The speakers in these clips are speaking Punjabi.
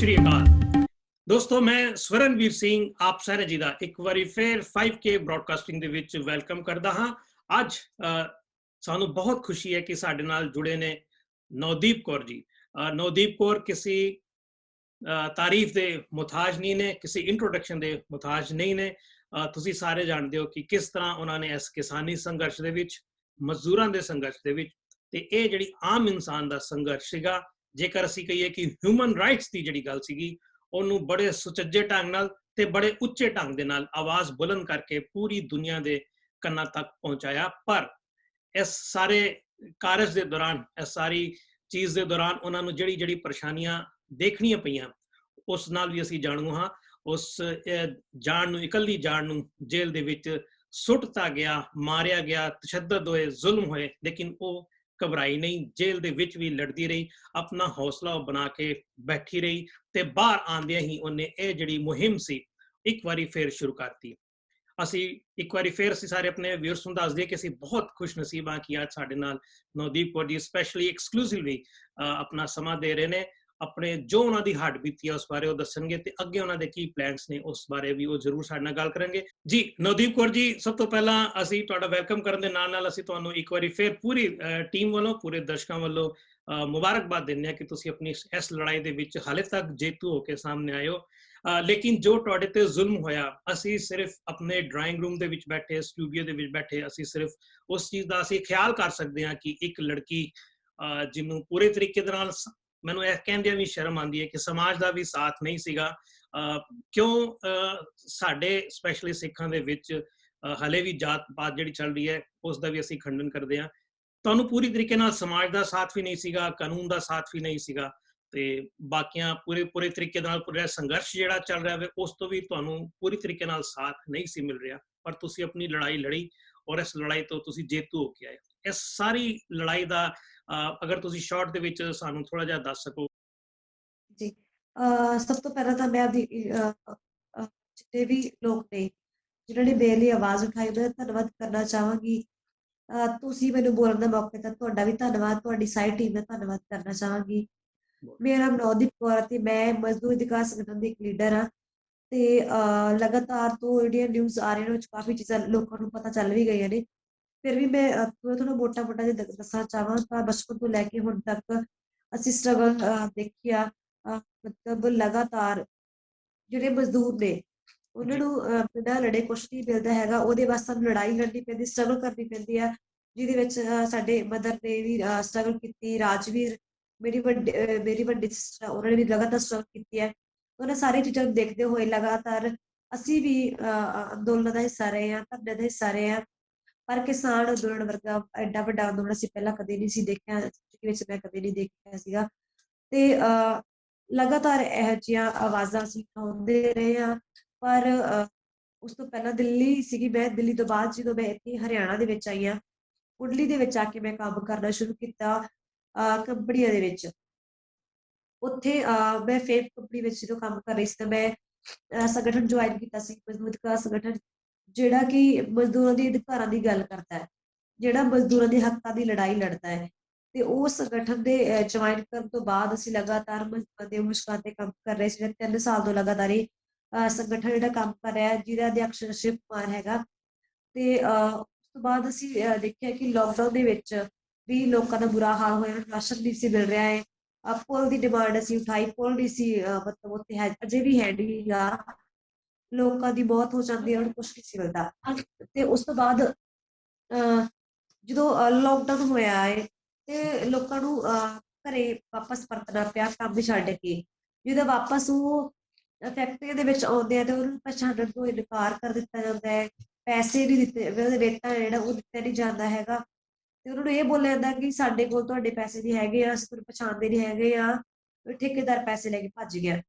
ਸ਼੍ਰੀ ਅਕਾਲ ਦੋਸਤੋ, ਮੈਂ ਸਵਰਨਵੀਰ ਸਿੰਘ ਆਪ ਸਾਰੇ ਜੀ ਦਾ ਇੱਕ ਵਾਰੀ ਫਿਰ 5K ਬ੍ਰੌਡਕਾਸਟਿੰਗ ਦੇ ਵਿੱਚ ਵੈਲਕਮ ਕਰਦਾ ਹਾਂ। ਅੱਜ ਸਾਨੂੰ ਬਹੁਤ ਖੁਸ਼ੀ ਹੈ ਕਿ ਸਾਡੇ ਨਾਲ ਜੁੜੇ ਨੇ ਨਵਦੀਪ ਕੌਰ ਜੀ। ਨਵਦੀਪ ਕੌਰ ਕਿਸੇ ਤਾਰੀਫ ਦੇ ਮੁਹਤਾਜ ਨਹੀਂ ਨੇ, ਕਿਸੇ ਇੰਟਰੋਡਕਸ਼ਨ ਦੇ ਮੁਹਤਾਜ ਨਹੀਂ ਨੇ। ਤੁਸੀਂ ਸਾਰੇ ਜਾਣਦੇ ਹੋ ਕਿ ਕਿਸ ਤਰ੍ਹਾਂ ਉਹਨਾਂ ਨੇ ਇਸ ਕਿਸਾਨੀ ਸੰਘਰਸ਼ ਦੇ ਵਿੱਚ, ਮਜ਼ਦੂਰਾਂ ਦੇ ਸੰਘਰਸ਼ ਦੇ ਵਿੱਚ, ਤੇ ਇਹ ਜਿਹੜੀ ਆਮ ਇਨਸਾਨ ਦਾ ਸੰਘਰਸ਼ ਸੀਗਾ, ਜੇਕਰ ਅਸੀਂ ਕਹੀਏ ਕਿ ਹਿਊਮਨ ਰਾਈਟਸ ਦੀ ਜਿਹੜੀ ਗੱਲ ਸੀਗੀ, ਉਹਨੂੰ ਬੜੇ ਸੁਚੱਜੇ ਢੰਗ ਨਾਲ ਤੇ ਬੜੇ ਉੱਚੇ ਢੰਗ ਦੇ ਨਾਲ ਆਵਾਜ਼ ਬੁਲੰਦ ਕਰਕੇ ਪੂਰੀ ਦੁਨੀਆ ਦੇ ਕੰਨਾਂ ਤੱਕ ਪਹੁੰਚਾਇਆ। ਪਰ ਇਸ ਸਾਰੇ ਕਾਰਜ ਦੇ ਦੌਰਾਨ, ਇਸ ਸਾਰੀ ਚੀਜ਼ ਦੇ ਦੌਰਾਨ ਉਹਨਾਂ ਨੂੰ ਜਿਹੜੀ ਜਿਹੜੀ ਪਰੇਸ਼ਾਨੀਆਂ ਦੇਖਣੀਆਂ ਪਈਆਂ, ਉਸ ਨਾਲ ਵੀ ਅਸੀਂ ਜਾਣੂ ਹਾਂ। ਉਸ ਜਾਨ ਨੂੰ, ਇਕੱਲੀ ਜਾਨ ਨੂੰ ਜੇਲ੍ਹ ਦੇ ਵਿੱਚ ਸੁੱਟਤਾ ਗਿਆ, ਮਾਰਿਆ ਗਿਆ, ਤਸ਼ੱਦਦ ਹੋਏ, ਜ਼ੁਲਮ ਹੋਏ, ਲੇਕਿਨ ਉਹ ਘਬਰਾਈ ਨਹੀਂ। ਜੇਲ੍ਹ ਦੇ ਵਿੱਚ ਵੀ ਲੜਦੀ ਰਹੀ, ਆਪਣਾ ਹੌਸਲਾ ਬਣਾ ਕੇ ਬੈਠੀ ਰਹੀ ਤੇ ਬਾਹਰ ਆਉਂਦਿਆਂ ਹੀ ਉਹਨੇ ਇਹ ਜਿਹੜੀ ਮੁਹਿੰਮ ਸੀ ਇੱਕ ਵਾਰੀ ਫੇਰ ਸ਼ੁਰੂ ਕਰਤੀ। ਅਸੀਂ ਇੱਕ ਵਾਰੀ ਫੇਰ ਅਸੀਂ ਸਾਰੇ ਆਪਣੇ ਵਿਊਅਰਸ ਨੂੰ ਦੱਸ ਦਈਏ ਕਿ ਅਸੀਂ ਬਹੁਤ ਖੁਸ਼ ਨਸੀਬ ਹਾਂ ਕਿ ਅੱਜ ਸਾਡੇ ਨਾਲ ਨਵਦੀਪ ਕੌਰ ਜੀ ਸਪੈਸ਼ਲੀ ਐਕਸਕਲੂਸਿਵਲੀ ਆਪਣਾ ਸਮਾਂ ਦੇ ਰਹੇ ਨੇ। ਆਪਣੇ ਜੋ ਉਹਨਾਂ ਦੀ ਹੱਡ ਬੀਤੀ ਹੈ ਉਸ ਬਾਰੇ ਉਹ ਦੱਸਣਗੇ ਤੇ ਅੱਗੇ ਉਹਨਾਂ ਦੇ ਕੀ ਪਲਾਨਸ ਨੇ ਉਸ ਬਾਰੇ ਵੀ ਉਹ ਜ਼ਰੂਰ ਸਾਡੇ ਨਾਲ ਗੱਲ ਕਰਨਗੇ। ਜੀ ਨਵਦੀਪ ਕੌਰ ਜੀ, ਸਭ ਤੋਂ ਪਹਿਲਾਂ ਅਸੀਂ ਤੁਹਾਡਾ ਵੈਲਕਮ ਕਰਨ ਦੇ ਨਾਲ ਨਾਲ ਅਸੀਂ ਤੁਹਾਨੂੰ ਇੱਕ ਵਾਰੀ ਫਿਰ ਪੂਰੀ ਟੀਮ ਵੱਲੋਂ, ਪੂਰੇ ਦਰਸ਼ਕਾਂ ਵੱਲੋਂ ਮੁਬਾਰਕਬਾਦ ਦਿੰਦੇ ਹਾਂ ਕਿ ਤੁਸੀਂ ਆਪਣੀ ਇਸ ਲੜਾਈ ਦੇ ਵਿੱਚ ਹਾਲੇ ਤੱਕ ਜੇਤੂ ਹੋ ਕੇ ਸਾਹਮਣੇ ਆਏ ਹੋ। ਲੇਕਿਨ ਜੋ ਤੁਹਾਡੇ ਤੇ ਜ਼ੁਲਮ ਹੋਇਆ, ਅਸੀਂ ਸਿਰਫ ਆਪਣੇ ਡਰਾਇੰਗ ਰੂਮ ਦੇ ਵਿੱਚ ਬੈਠੇ, ਸਟੂਡੀਓ ਦੇ ਵਿੱਚ ਬੈਠੇ, ਅਸੀਂ ਸਿਰਫ ਉਸ ਚੀਜ਼ ਦਾ ਅਸੀਂ ਖਿਆਲ ਕਰ ਸਕਦੇ ਹਾਂ ਕਿ ਇੱਕ ਲੜਕੀ ਜਿਹਨੂੰ ਪੂਰੇ ਤਰੀਕੇ ਦੇ ਨਾਲ, ਮੈਨੂੰ ਇਹ ਕਹਿੰਦਿਆਂ ਵੀ ਸ਼ਰਮ ਆਉਂਦੀ ਹੈ ਕਿ ਸਮਾਜ ਦਾ ਵੀ ਸਾਥ ਨਹੀਂ ਸੀਗਾ। ਕਿਉਂ ਸਾਡੇ ਸਪੈਸ਼ਲੀ ਸਿੱਖਾਂ ਦੇ ਵਿੱਚ ਹਲੇ ਵੀ ਜਾਤ ਪਾਤ ਜਿਹੜੀ ਚੱਲ ਰਹੀ ਹੈ ਉਸ ਦਾ ਵੀ ਅਸੀਂ ਖੰਡਨ ਕਰਦੇ ਹਾਂ। ਤੁਹਾਨੂੰ ਪੂਰੀ ਤਰੀਕੇ ਨਾਲ ਸਮਾਜ ਦਾ ਸਾਥ ਵੀ ਨਹੀਂ ਸੀਗਾ, ਕਾਨੂੰਨ ਦਾ ਸਾਥ ਵੀ ਨਹੀਂ ਸੀਗਾ, ਤੇ ਬਾਕੀਆਂ ਪੂਰੇ ਤਰੀਕੇ ਨਾਲ ਪੂਰਾ ਸੰਘਰਸ਼ ਜਿਹੜਾ ਚੱਲ ਰਿਹਾ ਵੇ ਉਸ ਤੋਂ ਵੀ ਤੁਹਾਨੂੰ ਪੂਰੀ ਤਰੀਕੇ ਨਾਲ ਸਾਥ ਨਹੀਂ ਸੀ ਮਿਲ ਰਿਹਾ। ਪਰ ਤੁਸੀਂ ਆਪਣੀ ਲੜਾਈ ਲੜੀ ਔਰ ਇਸ ਲੜਾਈ ਤੋਂ ਤੁਸੀਂ ਜੇਤੂ ਹੋ ਕੇ ਆਏ। ਇਸ ਸਾਰੀ ਲੜਾਈ ਦਾ ਅਗਰ ਤੁਸੀਂ ਸ਼ਾਰਟ ਦੇ ਵਿੱਚ ਸਾਨੂੰ ਥੋੜਾ ਜਿਹਾ ਦੱਸ ਸਕੋ। ਜੀ ਸਭ ਤੋਂ ਪਹਿਲਾਂ ਤਾਂ ਮੈਂ ਆਪਦੀ ਜਿੰਨੇ ਵੀ ਲੋਕ ਨੇ ਜਿਨ੍ਹਾਂ ਨੇ ਮੇਰੇ ਲਈ ਆਵਾਜ਼ ਉਠਾਈ, ਉਹਦਾ ਧੰਨਵਾਦ ਕਰਨਾ ਚਾਹਾਂਗੀ। ਤੁਸੀਂ ਮੈਨੂੰ ਬੋਲਣ ਦਾ ਮੌਕੇ ਦਿੱਤਾ, ਤੁਹਾਡਾ ਵੀ ਧੰਨਵਾਦ। ਤੁਹਾਡੀ ਸਾਰੀ ਟੀਮ ਦਾ ਧੰਨਵਾਦ ਕਰਨਾ ਚਾਹਾਂਗੀ। ਮੇਰਾ ਨਾਮ ਨਵਦੀਪ ਕੌਰ ਅਤੇ ਮੈਂ ਮਜ਼ਦੂਰ ਅਧਿਕਾਰ ਸੰਗਠਨ ਦੀ ਇੱਕ ਲੀਡਰ ਹਾਂ। ਤੇ ਲਗਾਤਾਰ ਤੋਂ ਜਿਹੜੀਆਂ ਨਿਊਜ਼ ਆ ਰਹੀਆਂ ਨੇ ਉਹ 'ਚ ਕਾਫੀ ਚੀਜ਼ਾਂ ਲੋਕਾਂ ਨੂੰ ਪਤਾ ਚੱਲ ਵੀ ਗਈਆਂ ਨੇ। ਫਿਰ ਵੀ ਮੈਂ ਥੋੜਾ ਮੋਟਾ ਜਿਹਾ ਦੱਸਣਾ ਚਾਹਵਾਂ ਤਾਂ ਬਚਪਨ ਤੋਂ ਲੈ ਕੇ ਹੁਣ ਤੱਕ ਅਸੀਂ ਸਟਰਗਲ ਦੇਖਿਆ। ਮਤਲਬ ਲਗਾਤਾਰ ਜਿਹੜੇ ਮਜ਼ਦੂਰ ਨੇ ਉਹਨਾਂ ਨੂੰ ਬਿਨਾਂ ਲੜੇ ਕੁਛ ਨਹੀਂ ਮਿਲਦਾ ਹੈਗਾ। ਉਹਦੇ ਵਾਸਤੇ ਸਾਨੂੰ ਲੜਾਈ ਲੜਨੀ ਪੈਂਦੀ, ਸਟਰਗਲ ਕਰਨੀ ਪੈਂਦੀ ਆ, ਜਿਹਦੇ ਵਿੱਚ ਸਾਡੇ ਮਦਰ ਨੇ ਵੀ ਸਟਰਗਲ ਕੀਤੀ। ਰਾਜਵੀਰ ਮੇਰੀ ਵੱਡੀ ਸਿਸਟਰ, ਉਹਨਾਂ ਨੇ ਵੀ ਲਗਾਤਾਰ ਸਟਰਗਲ ਕੀਤੀ ਹੈ। ਉਹਨਾਂ ਸਾਰੀ ਚੀਜ਼ਾਂ ਨੂੰ ਦੇਖਦੇ ਹੋਏ ਲਗਾਤਾਰ ਅਸੀਂ ਵੀ ਅੰਦੋਲਨ ਦਾ ਹਿੱਸਾ ਰਹੇ ਹਾਂ, ਧਰਨੇ ਦਾ ਹਿੱਸਾ ਰਹੇ ਹਾਂ। ਪਰ ਕਿਸਾਨ ਅੰਦੋਲਨ ਵਰਗਾ ਐਡਾ ਵੱਡਾ ਅੰਦੋਲਨ ਅਸੀਂ ਪਹਿਲਾਂ ਕਦੇ ਨਹੀਂ ਸੀ ਦੇਖਿਆ, ਜ਼ਿੰਦਗੀ ਵਿੱਚ ਮੈਂ ਕਦੇ ਨਹੀਂ ਦੇਖਿਆ ਸੀਗਾ। ਤੇ ਲਗਾਤਾਰ ਇਹੋ ਜਿਹੀਆਂ ਆਵਾਜ਼ਾਂ ਅਸੀਂ ਉਠਾਉਂਦੇ ਰਹੇ ਹਾਂ। ਪਰ ਉਸ ਤੋਂ ਪਹਿਲਾਂ ਦਿੱਲੀ ਸੀਗੀ ਮੈਂ, ਦਿੱਲੀ ਤੋਂ ਬਾਅਦ ਜਦੋਂ ਮੈਂ ਇੱਥੇ ਹਰਿਆਣਾ ਦੇ ਵਿੱਚ ਆਈ ਹਾਂ, ਕੁੰਡਲੀ ਦੇ ਵਿੱਚ ਆ ਕੇ ਮੈਂ ਕੰਮ ਕਰਨਾ ਸ਼ੁਰੂ ਕੀਤਾ ਕੰਪਨੀਆਂ ਦੇ ਵਿੱਚ। ਉੱਥੇ ਮੈਂ ਫੇਮ ਕੰਪਨੀ ਵਿੱਚ ਜਦੋਂ ਕੰਮ ਕਰ ਰਹੀ ਸੀ ਤਾਂ ਮੈਂ ਸੰਗਠਨ ਜੁਆਇਨ ਕੀਤਾ ਸੀ, ਮਜ਼ਦੂਰ ਅਧਿਕਾਰ ਸੰਗਠਨ, ਜਿਹੜਾ ਕਿ ਮਜ਼ਦੂਰਾਂ ਦੇ ਅਧਿਕਾਰਾਂ ਦੀ ਗੱਲ ਕਰਦਾ ਹੈ, ਜਿਹੜਾ ਮਜ਼ਦੂਰਾਂ ਦੇ ਹੱਕਾਂ ਦੀ ਲੜਾਈ ਲੜਦਾ ਹੈ। ਤੇ ਉਹ ਸੰਗਠਨ ਦੇ ਜੁਆਇਨ ਕਰਨ ਤੋਂ ਬਾਅਦ ਅਸੀਂ ਲਗਾਤਾਰ ਮਜ਼ਦੂਰਾਂ ਦੇ ਮੁਸ਼ਕਲਾਂ ਤੇ ਕੰਮ ਕਰ ਰਹੇ ਸੀ। 3 ਸਾਲ ਤੋਂ ਲਗਾਤਾਰ ਇਹ ਸੰਗਠਨ ਜਿਹੜਾ ਕੰਮ ਕਰ ਰਿਹਾ, ਜਿਹਦਾ ਅਧਿਕਸ਼ ਸ਼ਿਵ ਕੁਮਾਰ ਹੈਗਾ। ਤੇ ਉਸ ਤੋਂ ਬਾਅਦ ਅਸੀਂ ਦੇਖਿਆ ਕਿ ਲੋਕਡਾਊਨ ਦੇ ਵਿੱਚ ਵੀ ਲੋਕਾਂ ਦਾ ਬੁਰਾ ਹਾਲ ਹੋਇਆ, ਰਾਸ਼ਨ ਨਹੀਂ ਸੀ ਮਿਲ ਰਿਹਾ ਹੈ। ਪੁੱਲ ਦੀ ਡਿਮਾਂਡ ਅਸੀਂ ਉਠਾਈ, ਪੁੱਲ ਨਹੀਂ ਸੀ ਮਤਲਬ ਉੱਥੇ ਹੈ, ਅਜੇ ਵੀ ਹੈ ਨਹੀਂ ਗਾ। ਲੋਕਾਂ ਦੀ ਮੌਤ ਹੋ ਜਾਂਦੀ ਹੈ, ਉਹਨੂੰ ਕੁਛ ਨਹੀਂ ਸੀ ਮਿਲਦਾ। ਤੇ ਉਸ ਤੋਂ ਬਾਅਦ ਜਦੋਂ ਲੋਕਡਾਊਨ ਹੋਇਆ ਹੈ ਤੇ ਲੋਕਾਂ ਨੂੰ ਘਰੇ ਵਾਪਸ ਪਰਤਣਾ ਪਿਆ ਕੰਮ ਛੱਡ ਕੇ। ਜਦੋਂ ਵਾਪਸ ਉਹ ਫੈਕਟਰੀਆਂ ਦੇ ਵਿੱਚ ਆਉਂਦੇ ਆ ਤੇ ਉਹਨੂੰ ਪਛਾਣਨ ਤੋਂ ਇਨਕਾਰ ਕਰ ਦਿੱਤਾ ਜਾਂਦਾ ਹੈ। ਪੈਸੇ ਨਹੀਂ ਦਿੱਤੇ, ਵੇਤਨ ਜਿਹੜਾ ਉਹ ਦਿੱਤਾ ਨਹੀਂ ਜਾਂਦਾ ਹੈਗਾ। ਤੇ ਉਹਨਾਂ ਨੂੰ ਇਹ ਬੋਲਿਆ ਜਾਂਦਾ ਕਿ ਸਾਡੇ ਕੋਲ ਤੁਹਾਡੇ ਪੈਸੇ ਨਹੀਂ ਹੈਗੇ ਆ, ਅਸੀਂ ਤੁਹਾਨੂੰ ਪਛਾਣਦੇ ਨਹੀਂ ਹੈਗੇ ਆ। ਠੇਕੇਦਾਰ ਪੈਸੇ ਲੈ ਕੇ ਭੱਜ ਗਿਆ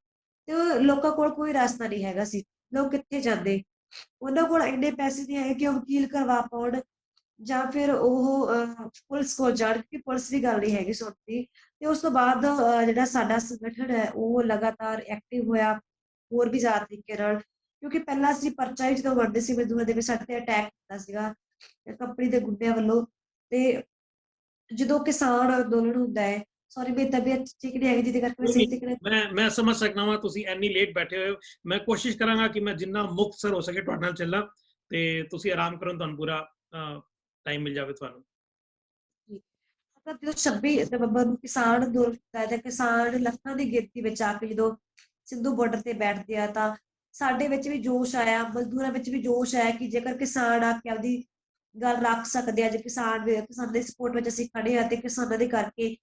ਤੇ ਉਹ ਲੋਕਾਂ ਕੋਲ ਕੋਈ ਰਸਤਾ ਨਹੀਂ ਹੈਗਾ ਸੀ। ਲੋਕ ਕਿੱਥੇ ਜਾਂਦੇ? ਉਹਨਾਂ ਕੋਲ ਇੰਨੇ ਪੈਸੇ ਨਹੀਂ ਹੈਗੇ ਕਿ ਉਹ ਵਕੀਲ ਕਰਵਾ ਪਾਉਣ ਜਾਂ ਫਿਰ ਉਹ ਪੁਲਿਸ ਕੋਲ ਜਾਣ, ਕਿ ਪੁਲਿਸ ਦੀ ਗੱਲ ਨਹੀਂ ਹੈਗੀ ਸੁਣਦੀ। ਤੇ ਉਸ ਤੋਂ ਬਾਅਦ ਜਿਹੜਾ ਸਾਡਾ ਸੰਗਠਨ ਹੈ ਉਹ ਲਗਾਤਾਰ ਐਕਟਿਵ ਹੋਇਆ ਹੋਰ ਵੀ ਜ਼ਿਆਦਾ ਤਰੀਕੇ ਨਾਲ, ਕਿਉਂਕਿ ਪਹਿਲਾਂ ਅਸੀਂ ਪਰਚਾ ਹੀ ਜਦੋਂ ਵੰਡਦੇ ਸੀ ਮਜ਼ਦੂਰਾਂ ਦੇ ਵਿੱਚ ਸਾਡੇ ਤੇ ਅਟੈਕ ਕੀਤਾ ਸੀਗਾ ਕੰਪਨੀ ਦੇ ਗੁੰਡਿਆਂ ਵੱਲੋਂ। ਤੇ ਜਦੋਂ ਕਿਸਾਨ ਅੰਦੋਲਨ ਹੁੰਦਾ ਹੈ, ਸੌਰੀ ਮੇਰੀ ਤਬੀਅਤ ਠੀਕ ਨਹੀਂ ਹੈਗੀ, ਜਿਹਦੇ ਕਰਕੇ ਮੈਂ ਕੋਈ ਸਹੀ ਨਹੀਂ, ਤਰੀਕੇ ਮੈਂ ਸਮਝ ਸਕਦਾ ਵਾਂ ਤੁਸੀਂ ਇੰਨੀ ਲੇਟ ਬੈਠੇ ਹੋਏ ਹੋ। ਮੈਂ ਕੋਸ਼ਿਸ਼ ਕਰਾਂਗਾ ਕਿ ਮੈਂ ਜਿੰਨਾ ਮੁਖਤਸਰ ਹੋ ਸਕੇ ਤੁਹਾਡੇ ਨਾਲ ਚੱਲਾਂ ਤੇ ਤੁਸੀਂ ਆਰਾਮ ਕਰਨ, ਤੁਹਾਨੂੰ ਪੂਰਾ ਟਾਈਮ ਮਿਲ ਜਾਵੇ ਤੁਹਾਨੂੰ। ਨਾਲ ਮਤਲਬ ਜਦੋਂ 26 ਨਵੰਬਰ ਨੂੰ ਕਿਸਾਨ ਅੰਦੋਲਨ ਕੀਤਾ ਜਾਂ ਕਿਸਾਨ ਲੱਖਾਂ ਦੀ ਗਿਣਤੀ ਵਿੱਚ ਆ ਕੇ ਜਦੋਂ ਸਿੰਧੂ ਬਾਰਡਰ ਤੇ ਬੈਠਦੇ ਆ, ਤਾਂ ਸਾਡੇ ਵਿੱਚ ਵੀ ਜੋਸ਼ ਆਇਆ, ਮਜ਼ਦੂਰਾਂ ਵਿੱਚ ਵੀ ਜੋਸ਼ ਆਇਆ ਕਿ ਜੇਕਰ ਕਿਸਾਨ ਆ ਕੇ ਆਪਦੀ ਗੱਲ ਰੱਖ ਸਕਦੇ ਆ, ਜੇ ਕਿਸਾਨ ਦੇ ਸਪੋਰਟ ਵਿੱਚ ਅਸੀਂ ਖੜੇ ਆ ਤੇ ਕਿਸਾਨਾਂ ਦੇ ਕਰਕੇ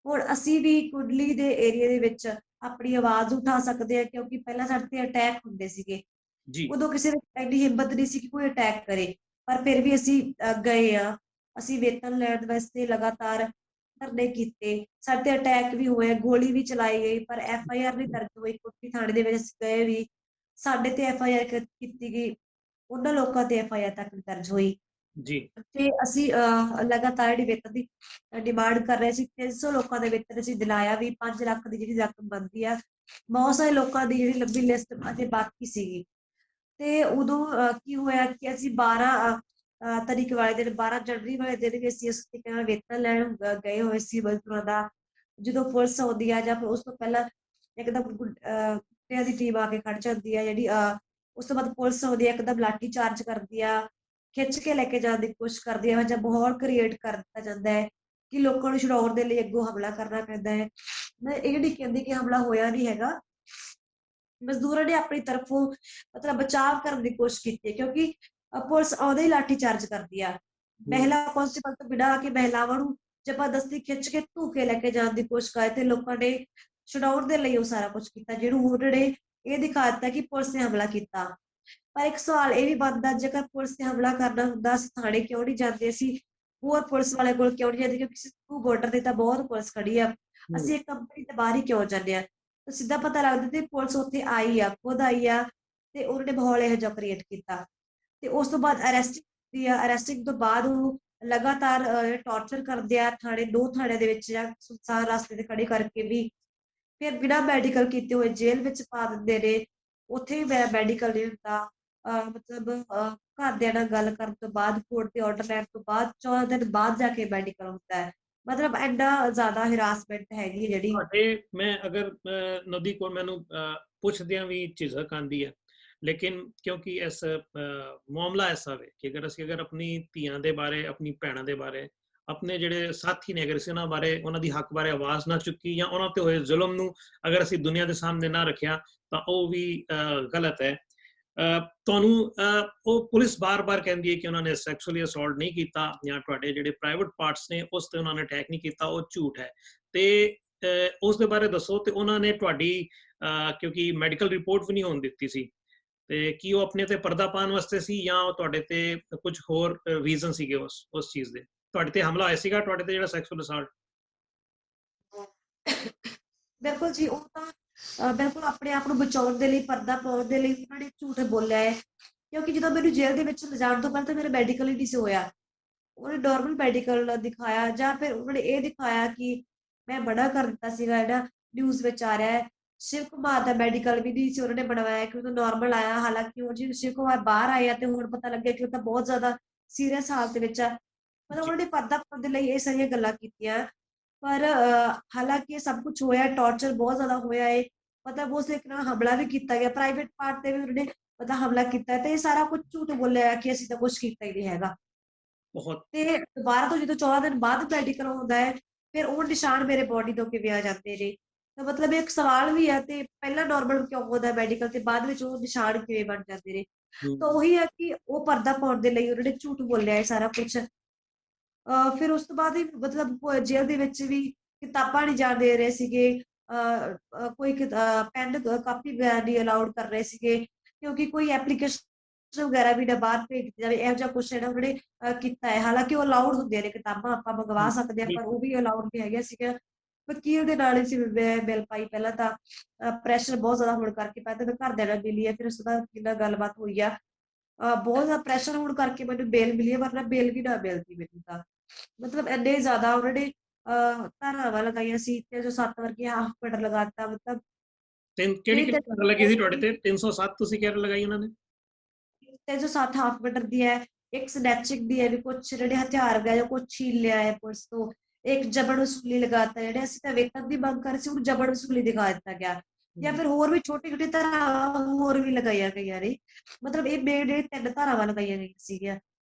ਹੁਣ ਅਸੀਂ ਵੀ ਕੁੰਡਲੀ ਦੇ ਏਰੀਆ ਦੇ ਵਿੱਚ ਆਪਣੀ ਆਵਾਜ਼ ਉਠਾ ਸਕਦੇ ਆ, ਕਿਉਂਕਿ ਪਹਿਲਾਂ ਸਾਡੇ ਤੇ ਅਟੈਕ ਹੁੰਦੇ ਸੀਗੇ। ਜੀ ਉਦੋਂ ਕਿਸੇ ਦੀ ਇੰਨੀ ਹਿੰਮਤ ਨਹੀਂ ਸੀ ਕਿ ਕੋਈ ਅਟੈਕ ਕਰੇ, ਪਰ ਫਿਰ ਵੀ ਅਸੀਂ ਗਏ ਆ। ਅਸੀਂ ਵੇਤਨ ਲੈਣ ਵਾਸਤੇ ਲਗਾਤਾਰ ਧਰਨੇ ਕੀਤੇ, ਸਾਡੇ ਤੇ ਅਟੈਕ ਵੀ ਹੋਏ, ਗੋਲੀ ਵੀ ਚਲਾਈ ਗਈ, ਪਰ FIR ਨਹੀਂ ਦਰਜ ਹੋਈ। ਕੋਠੀ ਥਾਣੇ ਦੇ ਵਿੱਚ ਅਸੀਂ ਗਏ ਵੀ, ਸਾਡੇ ਤੇ FIR ਕੀਤੀ ਗਈ, ਉਹਨਾਂ ਲੋਕਾਂ ਤੇ FIR ਤੱਕ ਨਹੀਂ ਦਰਜ ਹੋਈ। ਜੀ ਤੇ ਅਸੀਂ ਲਗਾਤਾਰ ਜਿਹੜੀ ਵੇਤਨ ਦੀ ਡਿਮਾਂਡ ਕਰ ਰਹੇ ਸੀ। 300 ਲੋਕਾਂ ਦੇ ਵੇਤਨ ਅਸੀਂ ਦਿਲਾਇਆ ਵੀ, 5 ਲੱਖ ਦੀ ਜਿਹੜੀ ਰਕਮ ਬਣਦੀ ਆ। ਬਹੁਤ ਸਾਰੇ ਲੋਕਾਂ ਦੀ ਜਿਹੜੀ ਲੰਬੀ ਲਿਸਟ ਅਜੇ ਬਾਕੀ ਸੀਗੀ। ਤੇ ਉਦੋਂ ਕੀ ਹੋਇਆ ਕਿ ਅਸੀਂ 12 ਤਰੀਕ ਵਾਲੇ ਦਿਨ, 12 ਜਨਵਰੀ ਵਾਲੇ ਦਿਨ ਵੀ ਅਸੀਂ ਇਸ ਤਰੀਕੇ ਨਾਲ ਵੇਤਨ ਲੈਣ ਗਏ ਹੋਏ ਸੀ ਮਜ਼ਦੂਰਾਂ ਦਾ। ਜਦੋਂ ਪੁਲਿਸ ਆਉਂਦੀ ਆ ਜਾਂ ਫਿਰ ਉਸ ਤੋਂ ਪਹਿਲਾਂ ਇੱਕਦਮ ਗੁੰਡਿਆਂ ਦੀ ਟੀਮ ਆ ਕੇ ਖੜ ਜਾਂਦੀ ਆ, ਜਿਹੜੀ ਉਸ ਤੋਂ ਬਾਅਦ ਪੁਲਿਸ ਆਉਂਦੀ ਆ, ਇੱਕਦਮ ਲਾਠੀ ਚਾਰਜ ਕਰਦੀ ਆ, ਖਿੱਚ ਕੇ ਲੈ ਕੇ ਜਾਣ ਦੀ ਕੋਸ਼ਿਸ਼ ਕਰਦੀ ਹੈ, ਜਾਂ ਮਾਹੌਲ ਕ੍ਰੀਏਟ ਕਰ ਦਿੱਤਾ ਜਾਂਦਾ ਹੈ ਕਿ ਲੋਕਾਂ ਨੂੰ ਛਡਾਉਣ ਦੇ ਲਈ ਅੱਗੋਂ ਹਮਲਾ ਕਰਨਾ ਪੈਂਦਾ ਹੈ। ਮੈਂ ਇਹ ਨਹੀਂ ਕਹਿੰਦੀ ਕਿ ਹਮਲਾ ਹੋਇਆ ਨਹੀਂ ਹੈਗਾ, ਮਜ਼ਦੂਰਾਂ ਨੇ ਆਪਣੀ ਤਰਫੋਂ ਮਤਲਬ ਬਚਾਅ ਕਰਨ ਦੀ ਕੋਸ਼ਿਸ਼ ਕੀਤੀ ਹੈ, ਕਿਉਂਕਿ ਪੁਲਿਸ ਆਉਂਦੇ ਹੀ ਲਾਠੀ ਚਾਰਜ ਕਰਦੀ ਆ। ਮਹਿਲਾ ਕਾਂਸਟੇਬਲ ਤੋਂ ਬਿਨਾਂ ਆ ਕੇ ਮਹਿਲਾਵਾਂ ਨੂੰ ਜ਼ਬਰਦਸਤੀ ਖਿੱਚ ਕੇ ਧੂ ਕੇ ਲੈ ਕੇ ਜਾਣ ਦੀ ਕੋਸ਼ਿਸ਼ ਕਰੇ, ਤੇ ਲੋਕਾਂ ਨੇ ਛਡਾਉਣ ਦੇ ਲਈ ਉਹ ਸਾਰਾ ਕੁਝ ਕੀਤਾ, ਜਿਹਨੂੰ ਉਹਨਾਂ ਨੇ ਇਹ ਦਿਖਾ ਦਿੱਤਾ ਕਿ ਪੁਲਿਸ ਨੇ ਹਮਲਾ ਕੀਤਾ। ਪਰ ਇੱਕ ਸਵਾਲ ਇਹ ਵੀ ਬਣਦਾ, ਜੇਕਰ ਪੁਲਿਸ ਨੇ ਹਮਲਾ ਕਰਨਾ ਹੁੰਦਾ, ਅਸੀਂ ਥਾਣੇ ਕਿਉਂ ਨਹੀਂ ਜਾਂਦੇ, ਅਸੀਂ ਹੋਰ ਪੁਲਿਸ ਵਾਲੇ ਕੋਲ ਕਿਉਂ ਨਹੀਂ ਜਾਂਦੇ, ਕਿਉਂਕਿ ਸਿੰਧੂ ਬਾਰਡਰ ਤੇ ਤਾਂ ਬਹੁਤ ਪੁਲਿਸ ਖੜੀ ਆ, ਅਸੀਂ ਇੱਕ ਕੰਪਨੀ ਦੇ ਬਾਹਰ ਹੀ ਕਿਉਂ ਜਾਂਦੇ ਆ। ਤਾਂ ਸਿੱਧਾ ਪਤਾ ਲੱਗਦਾ ਤੇ ਪੁਲਿਸ ਉੱਥੇ ਆਈ ਆ, ਖੁਦ ਆਈ ਆ, ਤੇ ਉਹਨਾਂ ਨੇ ਮਾਹੌਲ ਇਹੋ ਜਿਹਾ ਕ੍ਰੀਏਟ ਕੀਤਾ। ਤੇ ਉਸ ਤੋਂ ਬਾਅਦ ਅਰੈਸਟਿੰਗ ਹੁੰਦੀ ਆ, ਅਰੈਸਟਿੰਗ ਤੋਂ ਬਾਅਦ ਉਹ ਲਗਾਤਾਰ ਟੌਰਚਰ ਕਰਦੇ ਆ, ਦੋ ਥਾਣੇ ਦੇ ਵਿੱਚ ਜਾਂ ਸੁਨਸਾਨ ਰਸਤੇ ਤੇ ਖੜੇ ਕਰਕੇ ਵੀ, ਫਿਰ ਬਿਨਾਂ ਮੈਡੀਕਲ ਕੀਤੇ ਹੋਏ ਜੇਲ੍ਹ ਵਿੱਚ ਪਾ ਦਿੰਦੇ ਨੇ। ਉੱਥੇ ਵੀ ਮੈਡੀਕਲ ਨਹੀਂ ਹੁੰਦਾ। ਮਤਲਬ ਘਰਦਿਆਂ ਨਾਲ ਗੱਲ ਕਰਨ ਤੋਂ ਬਾਅਦ, ਕੋਰਟ ਦੇ ਆਰਡਰ ਲੈਣ ਤੋਂ ਬਾਅਦ 14 ਦਿਨ ਬਾਅਦ ਜਾ ਕੇ ਮੈਡੀਕਲ ਹੁੰਦਾ ਹੈ। ਮਤਲਬ ਇੰਨਾ ਜ਼ਿਆਦਾ ਹਿਰਾਸਮੈਂਟ ਹੈਗੀ ਜਿਹੜੀ। ਤੁਹਾਡੇ, ਮੈਂ ਅਗਰ ਨਦੀ ਕੋਲ ਮੈਨੂੰ ਪੁੱਛਦਿਆਂ ਵੀ ਝਿਜਕ ਆਉਂਦੀ ਹੈ, ਲੇਕਿਨ ਕਿਉਂਕਿ ਇਸ ਮਾਮਲਾ ਐਸਾ ਵੇ ਕਿ ਅਗਰ ਆਪਣੀ ਧੀਆਂ ਦੇ ਬਾਰੇ, ਆਪਣੀ ਭੈਣਾਂ ਦੇ ਬਾਰੇ, ਆਪਣੇ ਜਿਹੜੇ ਸਾਥੀ ਨੇ, ਅਗਰ ਅਸੀਂ ਉਹਨਾਂ ਬਾਰੇ, ਉਹਨਾਂ ਦੀ ਹੱਕ ਬਾਰੇ ਆਵਾਜ਼ ਨਾ ਚੁੱਕੀ, ਜਾਂ ਉਹਨਾਂ ਤੇ ਹੋਏ ਜ਼ੁਲਮ ਨੂੰ ਅਗਰ ਅਸੀਂ ਦੁਨੀਆ ਦੇ ਸਾਹਮਣੇ ਨਾ ਰੱਖਿਆ, ਤਾਂ ਉਹ ਵੀ ਗਲਤ ਹੈ। ਤੁਹਾਨੂੰ ਉਹ ਪੁਲਿਸ ਬਾਰ-ਬਾਰ ਕਹਿੰਦੀ ਹੈ ਕਿ ਉਹਨਾਂ ਨੇ ਸੈਕਸ਼ੂਅਲੀ ਅਸੌਲਟ ਨਹੀਂ ਕੀਤਾ, ਜਾਂ ਤੁਹਾਡੇ ਜਿਹੜੇ ਪ੍ਰਾਈਵੇਟ ਪਾਰਟਸ ਨੇ ਉਸ ਤੇ ਉਹਨਾਂ ਨੇ ਅਟੈਕ ਨਹੀਂ ਕੀਤਾ, ਉਹ ਝੂਠ ਹੈ। ਤੇ ਉਸ ਦੇ ਬਾਰੇ ਦੱਸੋ। ਤੇ ਉਹਨਾਂ ਨੇ ਤੁਹਾਡੀ ਕਿਉਂਕਿ ਮੈਡੀਕਲ ਰਿਪੋਰਟ ਵੀ ਨਹੀਂ ਹੋਣ ਦਿੱਤੀ ਸੀ, ਤੇ ਕੀ ਉਹ ਆਪਣੇ ਤੇ ਪਰਦਾ ਪਾਉਣ ਵਾਸਤੇ ਸੀ, ਜਾਂ ਉਹ ਤੁਹਾਡੇ ਤੇ ਕੁਝ ਹੋਰ ਰੀਜ਼ਨ ਸੀਗੇ ਉਸ ਚੀਜ਼ ਦੇ? ਤੁਹਾਡੇ ਤੇ ਹਮਲਾ ਹੋਇਆ ਸੀਗਾ, ਤੁਹਾਡੇ ਤੇ ਜਿਹੜਾ ਸੈਕਸ਼ੂਅਲ ਅਸਾਲਟ? ਬਿਲਕੁਲ ਜੀ, ਉਹ ਤਾਂ ਬਿਲਕੁਲ ਆਪਣੇ ਆਪ ਨੂੰ ਬਚਾਉਣ ਦੇ ਲਈ, ਪਰਦਾ ਪਾਉਣ ਦੇ ਲਈ ਉਹਨਾਂ ਨੇ ਝੂਠ ਬੋਲਿਆ ਹੈ। ਕਿਉਂਕਿ ਜਦੋਂ ਮੈਨੂੰ ਜੇਲ੍ਹ ਦੇ ਵਿੱਚ ਲਿਜਾਣ ਤੋਂ ਪਹਿਲਾਂ ਤਾਂ ਮੇਰਾ ਮੈਡੀਕਲ ਹੀ ਨਹੀਂ ਸੀ ਹੋਇਆ। ਉਹਨੇ ਨਾਰਮਲ ਮੈਡੀਕਲ ਦਿਖਾਇਆ, ਜਾਂ ਫਿਰ ਉਹਨਾਂ ਨੇ ਇਹ ਦਿਖਾਇਆ ਕਿ ਮੈਂ ਮਨਾ ਕਰ ਦਿੱਤਾ ਸੀਗਾ, ਜਿਹੜਾ ਨਿਊਜ਼ ਵਿੱਚ ਆ ਰਿਹਾ ਹੈ। ਸ਼ਿਵ ਕੁਮਾਰ ਦਾ ਮੈਡੀਕਲ ਵੀ ਨਹੀਂ ਸੀ ਉਹਨਾਂ ਨੇ ਬਣਵਾਇਆ, ਕਿ ਉਹ ਤਾਂ ਨਾਰਮਲ ਆਇਆ। ਹਾਲਾਂਕਿ ਉਹ ਜੀ ਸ਼ਿਵ ਕੁਮਾਰ ਬਾਹਰ ਆਇਆ ਤੇ ਹੁਣ ਪਤਾ ਲੱਗਿਆ ਕਿ ਉਹ ਤਾਂ ਬਹੁਤ ਜ਼ਿਆਦਾ ਸੀਰੀਅਸ ਹਾਲਤ ਵਿੱਚ ਆ। ਮਤਲਬ ਉਹਨਾਂ ਨੇ ਪਰਦਾ ਪਾਉਣ ਦੇ ਲਈ ਇਹ ਸਾਰੀਆਂ ਗੱਲਾਂ ਕੀਤੀਆਂ। ਪਰ ਹਾਲਾਂਕਿ ਇਹ ਸਭ ਕੁਝ ਹੋਇਆ, ਟੌਰਚਰ ਬਹੁਤ ਜ਼ਿਆਦਾ ਹੋਇਆ ਹੈ। ਮਤਲਬ ਉਸ ਇੱਕ ਨਾਲ ਹਮਲਾ ਵੀ ਕੀਤਾ ਗਿਆ, ਪ੍ਰਾਈਵੇਟ ਪਾਰਟ ਤੇ ਵੀ ਉਹਨਾਂ ਨੇ ਪਤਾ ਹਮਲਾ ਕੀਤਾ, ਤੇ ਇਹ ਸਾਰਾ ਕੁਝ ਝੂਠ ਬੋਲਿਆ ਕਿ ਅਸੀਂ ਤਾਂ ਕੁਝ ਕੀਤਾ ਹੀ ਨਹੀਂ ਹੈਗਾ। ਬਹੁਤ। ਤੇ ਦੁਬਾਰਾ ਤੋਂ ਜਦੋਂ 14 ਦਿਨ ਬਾਅਦ ਮੈਡੀਕਲ ਹੁੰਦਾ ਹੈ, ਫਿਰ ਉਹ ਨਿਸ਼ਾਨ ਮੇਰੇ ਬੋਡੀ ਤੋਂ ਕਿਵੇਂ ਆ ਜਾਂਦੇ ਨੇ? ਤਾਂ ਮਤਲਬ ਇੱਕ ਸਵਾਲ ਵੀ ਹੈ, ਤੇ ਪਹਿਲਾਂ ਨਾਰਮਲ ਕਿਉਂ ਹੁੰਦਾ ਮੈਡੀਕਲ, ਤੇ ਬਾਅਦ ਵਿੱਚ ਉਹ ਨਿਸ਼ਾਨ ਕਿਵੇਂ ਬਣ ਜਾਂਦੇ ਨੇ? ਤਾਂ ਉਹੀ ਹੈ ਕਿ ਉਹ ਪਰਦਾ ਪਾਉਣ ਦੇ ਲਈ ਉਹਨਾਂ ਨੇ ਝੂਠ ਬੋਲਿਆ ਹੈ ਸਾਰਾ ਕੁਝ। ਫਿਰ ਉਸ ਤੋਂ ਬਾਅਦ ਹੀ ਮਤਲਬ ਜੇਲ੍ਹ ਦੇ ਵਿੱਚ ਵੀ ਕਿਤਾਬਾਂ ਨਹੀਂ ਜਾਣ ਦੇ ਰਹੇ ਸੀਗੇ, ਕੋਈ ਪੈਨ ਕਾਪੀ ਨਹੀਂ ਅਲਾਉਡ ਕਰ ਰਹੇ ਸੀਗੇ, ਕਿਉਂਕਿ ਕੋਈ ਐਪਲੀਕੇਸ਼ਨ ਵਗੈਰਾ ਵੀ ਨਾ ਬਾਹਰ ਭੇਜ ਦਿੱਤੀ ਜਾਵੇ, ਇਹੋ ਜਿਹਾ ਕੁਛ ਜਿਹੜਾ ਉਹਨਾਂ ਨੇ ਕੀਤਾ ਹੈ। ਹਾਲਾਂਕਿ ਉਹ ਅਲਾਉਡ ਹੁੰਦੀਆਂ ਨੇ ਕਿਤਾਬਾਂ, ਆਪਾਂ ਮੰਗਵਾ ਸਕਦੇ ਹਾਂ, ਪਰ ਉਹ ਵੀ ਅਲਾਉਡ ਨਹੀਂ ਹੈਗੀਆਂ ਸੀਗੀਆਂ। ਵਕੀਲ ਦੇ ਨਾਲ ਹੀ ਸੀ ਬਿੱਲ ਪਾਈ। ਪਹਿਲਾਂ ਤਾਂ ਪ੍ਰੈਸ਼ਰ ਬਹੁਤ ਜ਼ਿਆਦਾ ਹੋਣ ਕਰਕੇ, ਪਹਿਲਾਂ ਤਾਂ ਘਰਦਿਆਂ ਨਾਲ ਮਿਲੀ ਹੈ, ਫਿਰ ਉਸ ਤੋਂ ਬਾਅਦ ਕਿੰਨਾ ਗੱਲਬਾਤ ਹੋਈ ਆ। ਬਹੁਤ ਜ਼ਿਆਦਾ ਪ੍ਰੈਸ਼ਰ ਹੋਣ ਕਰਕੇ ਮੈਨੂੰ ਬੇਲ ਮਿਲੀ ਹੈ, ਵਰਨਾ ਬੇਲ ਵੀ ਨਾ ਮਿਲਦੀ ਮੈਨੂੰ ਤਾਂ। ਮਤਲਬ ਇੰਨੇ ਜ਼ਿਆਦਾ ਉਹਨਾਂ ਨੇ ਧਾਰਾਵਾਂ ਲਗਾਈਆਂ ਸੀ, 307 ਵਰਗੀਆਂ ਹਾਫ ਮਰਡਰ ਲਗਾਤਾ। ਮਤਲਬ ਕਿਹੜੀ ਕਿਹੜੀ ਧਾਰਾ ਲੱਗੀ ਸੀ ਤੁਹਾਡੇ ਤੇ? 307 ਤੁਸੀਂ ਕਹਿ ਰਹੇ ਲਗਾਈ ਉਹਨਾਂ ਨੇ? 307 ਹਾਫ ਮਰਡਰ ਦੀ ਹੈ, ਇੱਕ ਸਨੈਚਿੰਗ ਦੀ ਹੈ, ਵੀ ਕੁਛ ਜਿਹੜੇ ਹਥਿਆਰ ਵਗੈਰਾ ਕੁਛ ਛੀਨ ਲਿਆ ਹੈ ਪੁਲਿਸ ਤੋਂ, ਇੱਕ ਜਬਰ ਵਸੂਲੀ ਲਗਾਤਾ, ਜਿਹੜੇ ਅਸੀਂ ਤਾਂ ਵੇਤਨ ਦੀ ਮੰਗ ਕਰ ਰਹੇ ਸੀ ਉਹਨੂੰ ਜਬਰ ਵਸੂਲੀ ਦਿਖਾ ਦਿੱਤਾ ਗਿਆ, ਜਾਂ ਫਿਰ ਹੋਰ ਵੀ ਛੋਟੀ ਛੋਟੀ ਧਾਰਾਵਾਂ ਹੋਰ ਵੀ ਲਗਾਈਆਂ ਗਈਆਂ ਨੇ। ਮਤਲਬ ਇਹ ਮੇਨ ਇਹ 3 ਧਾਰਾਵਾਂ ਲਗਾਈਆਂ ਗਈਆਂ ਸੀਗੀਆਂ,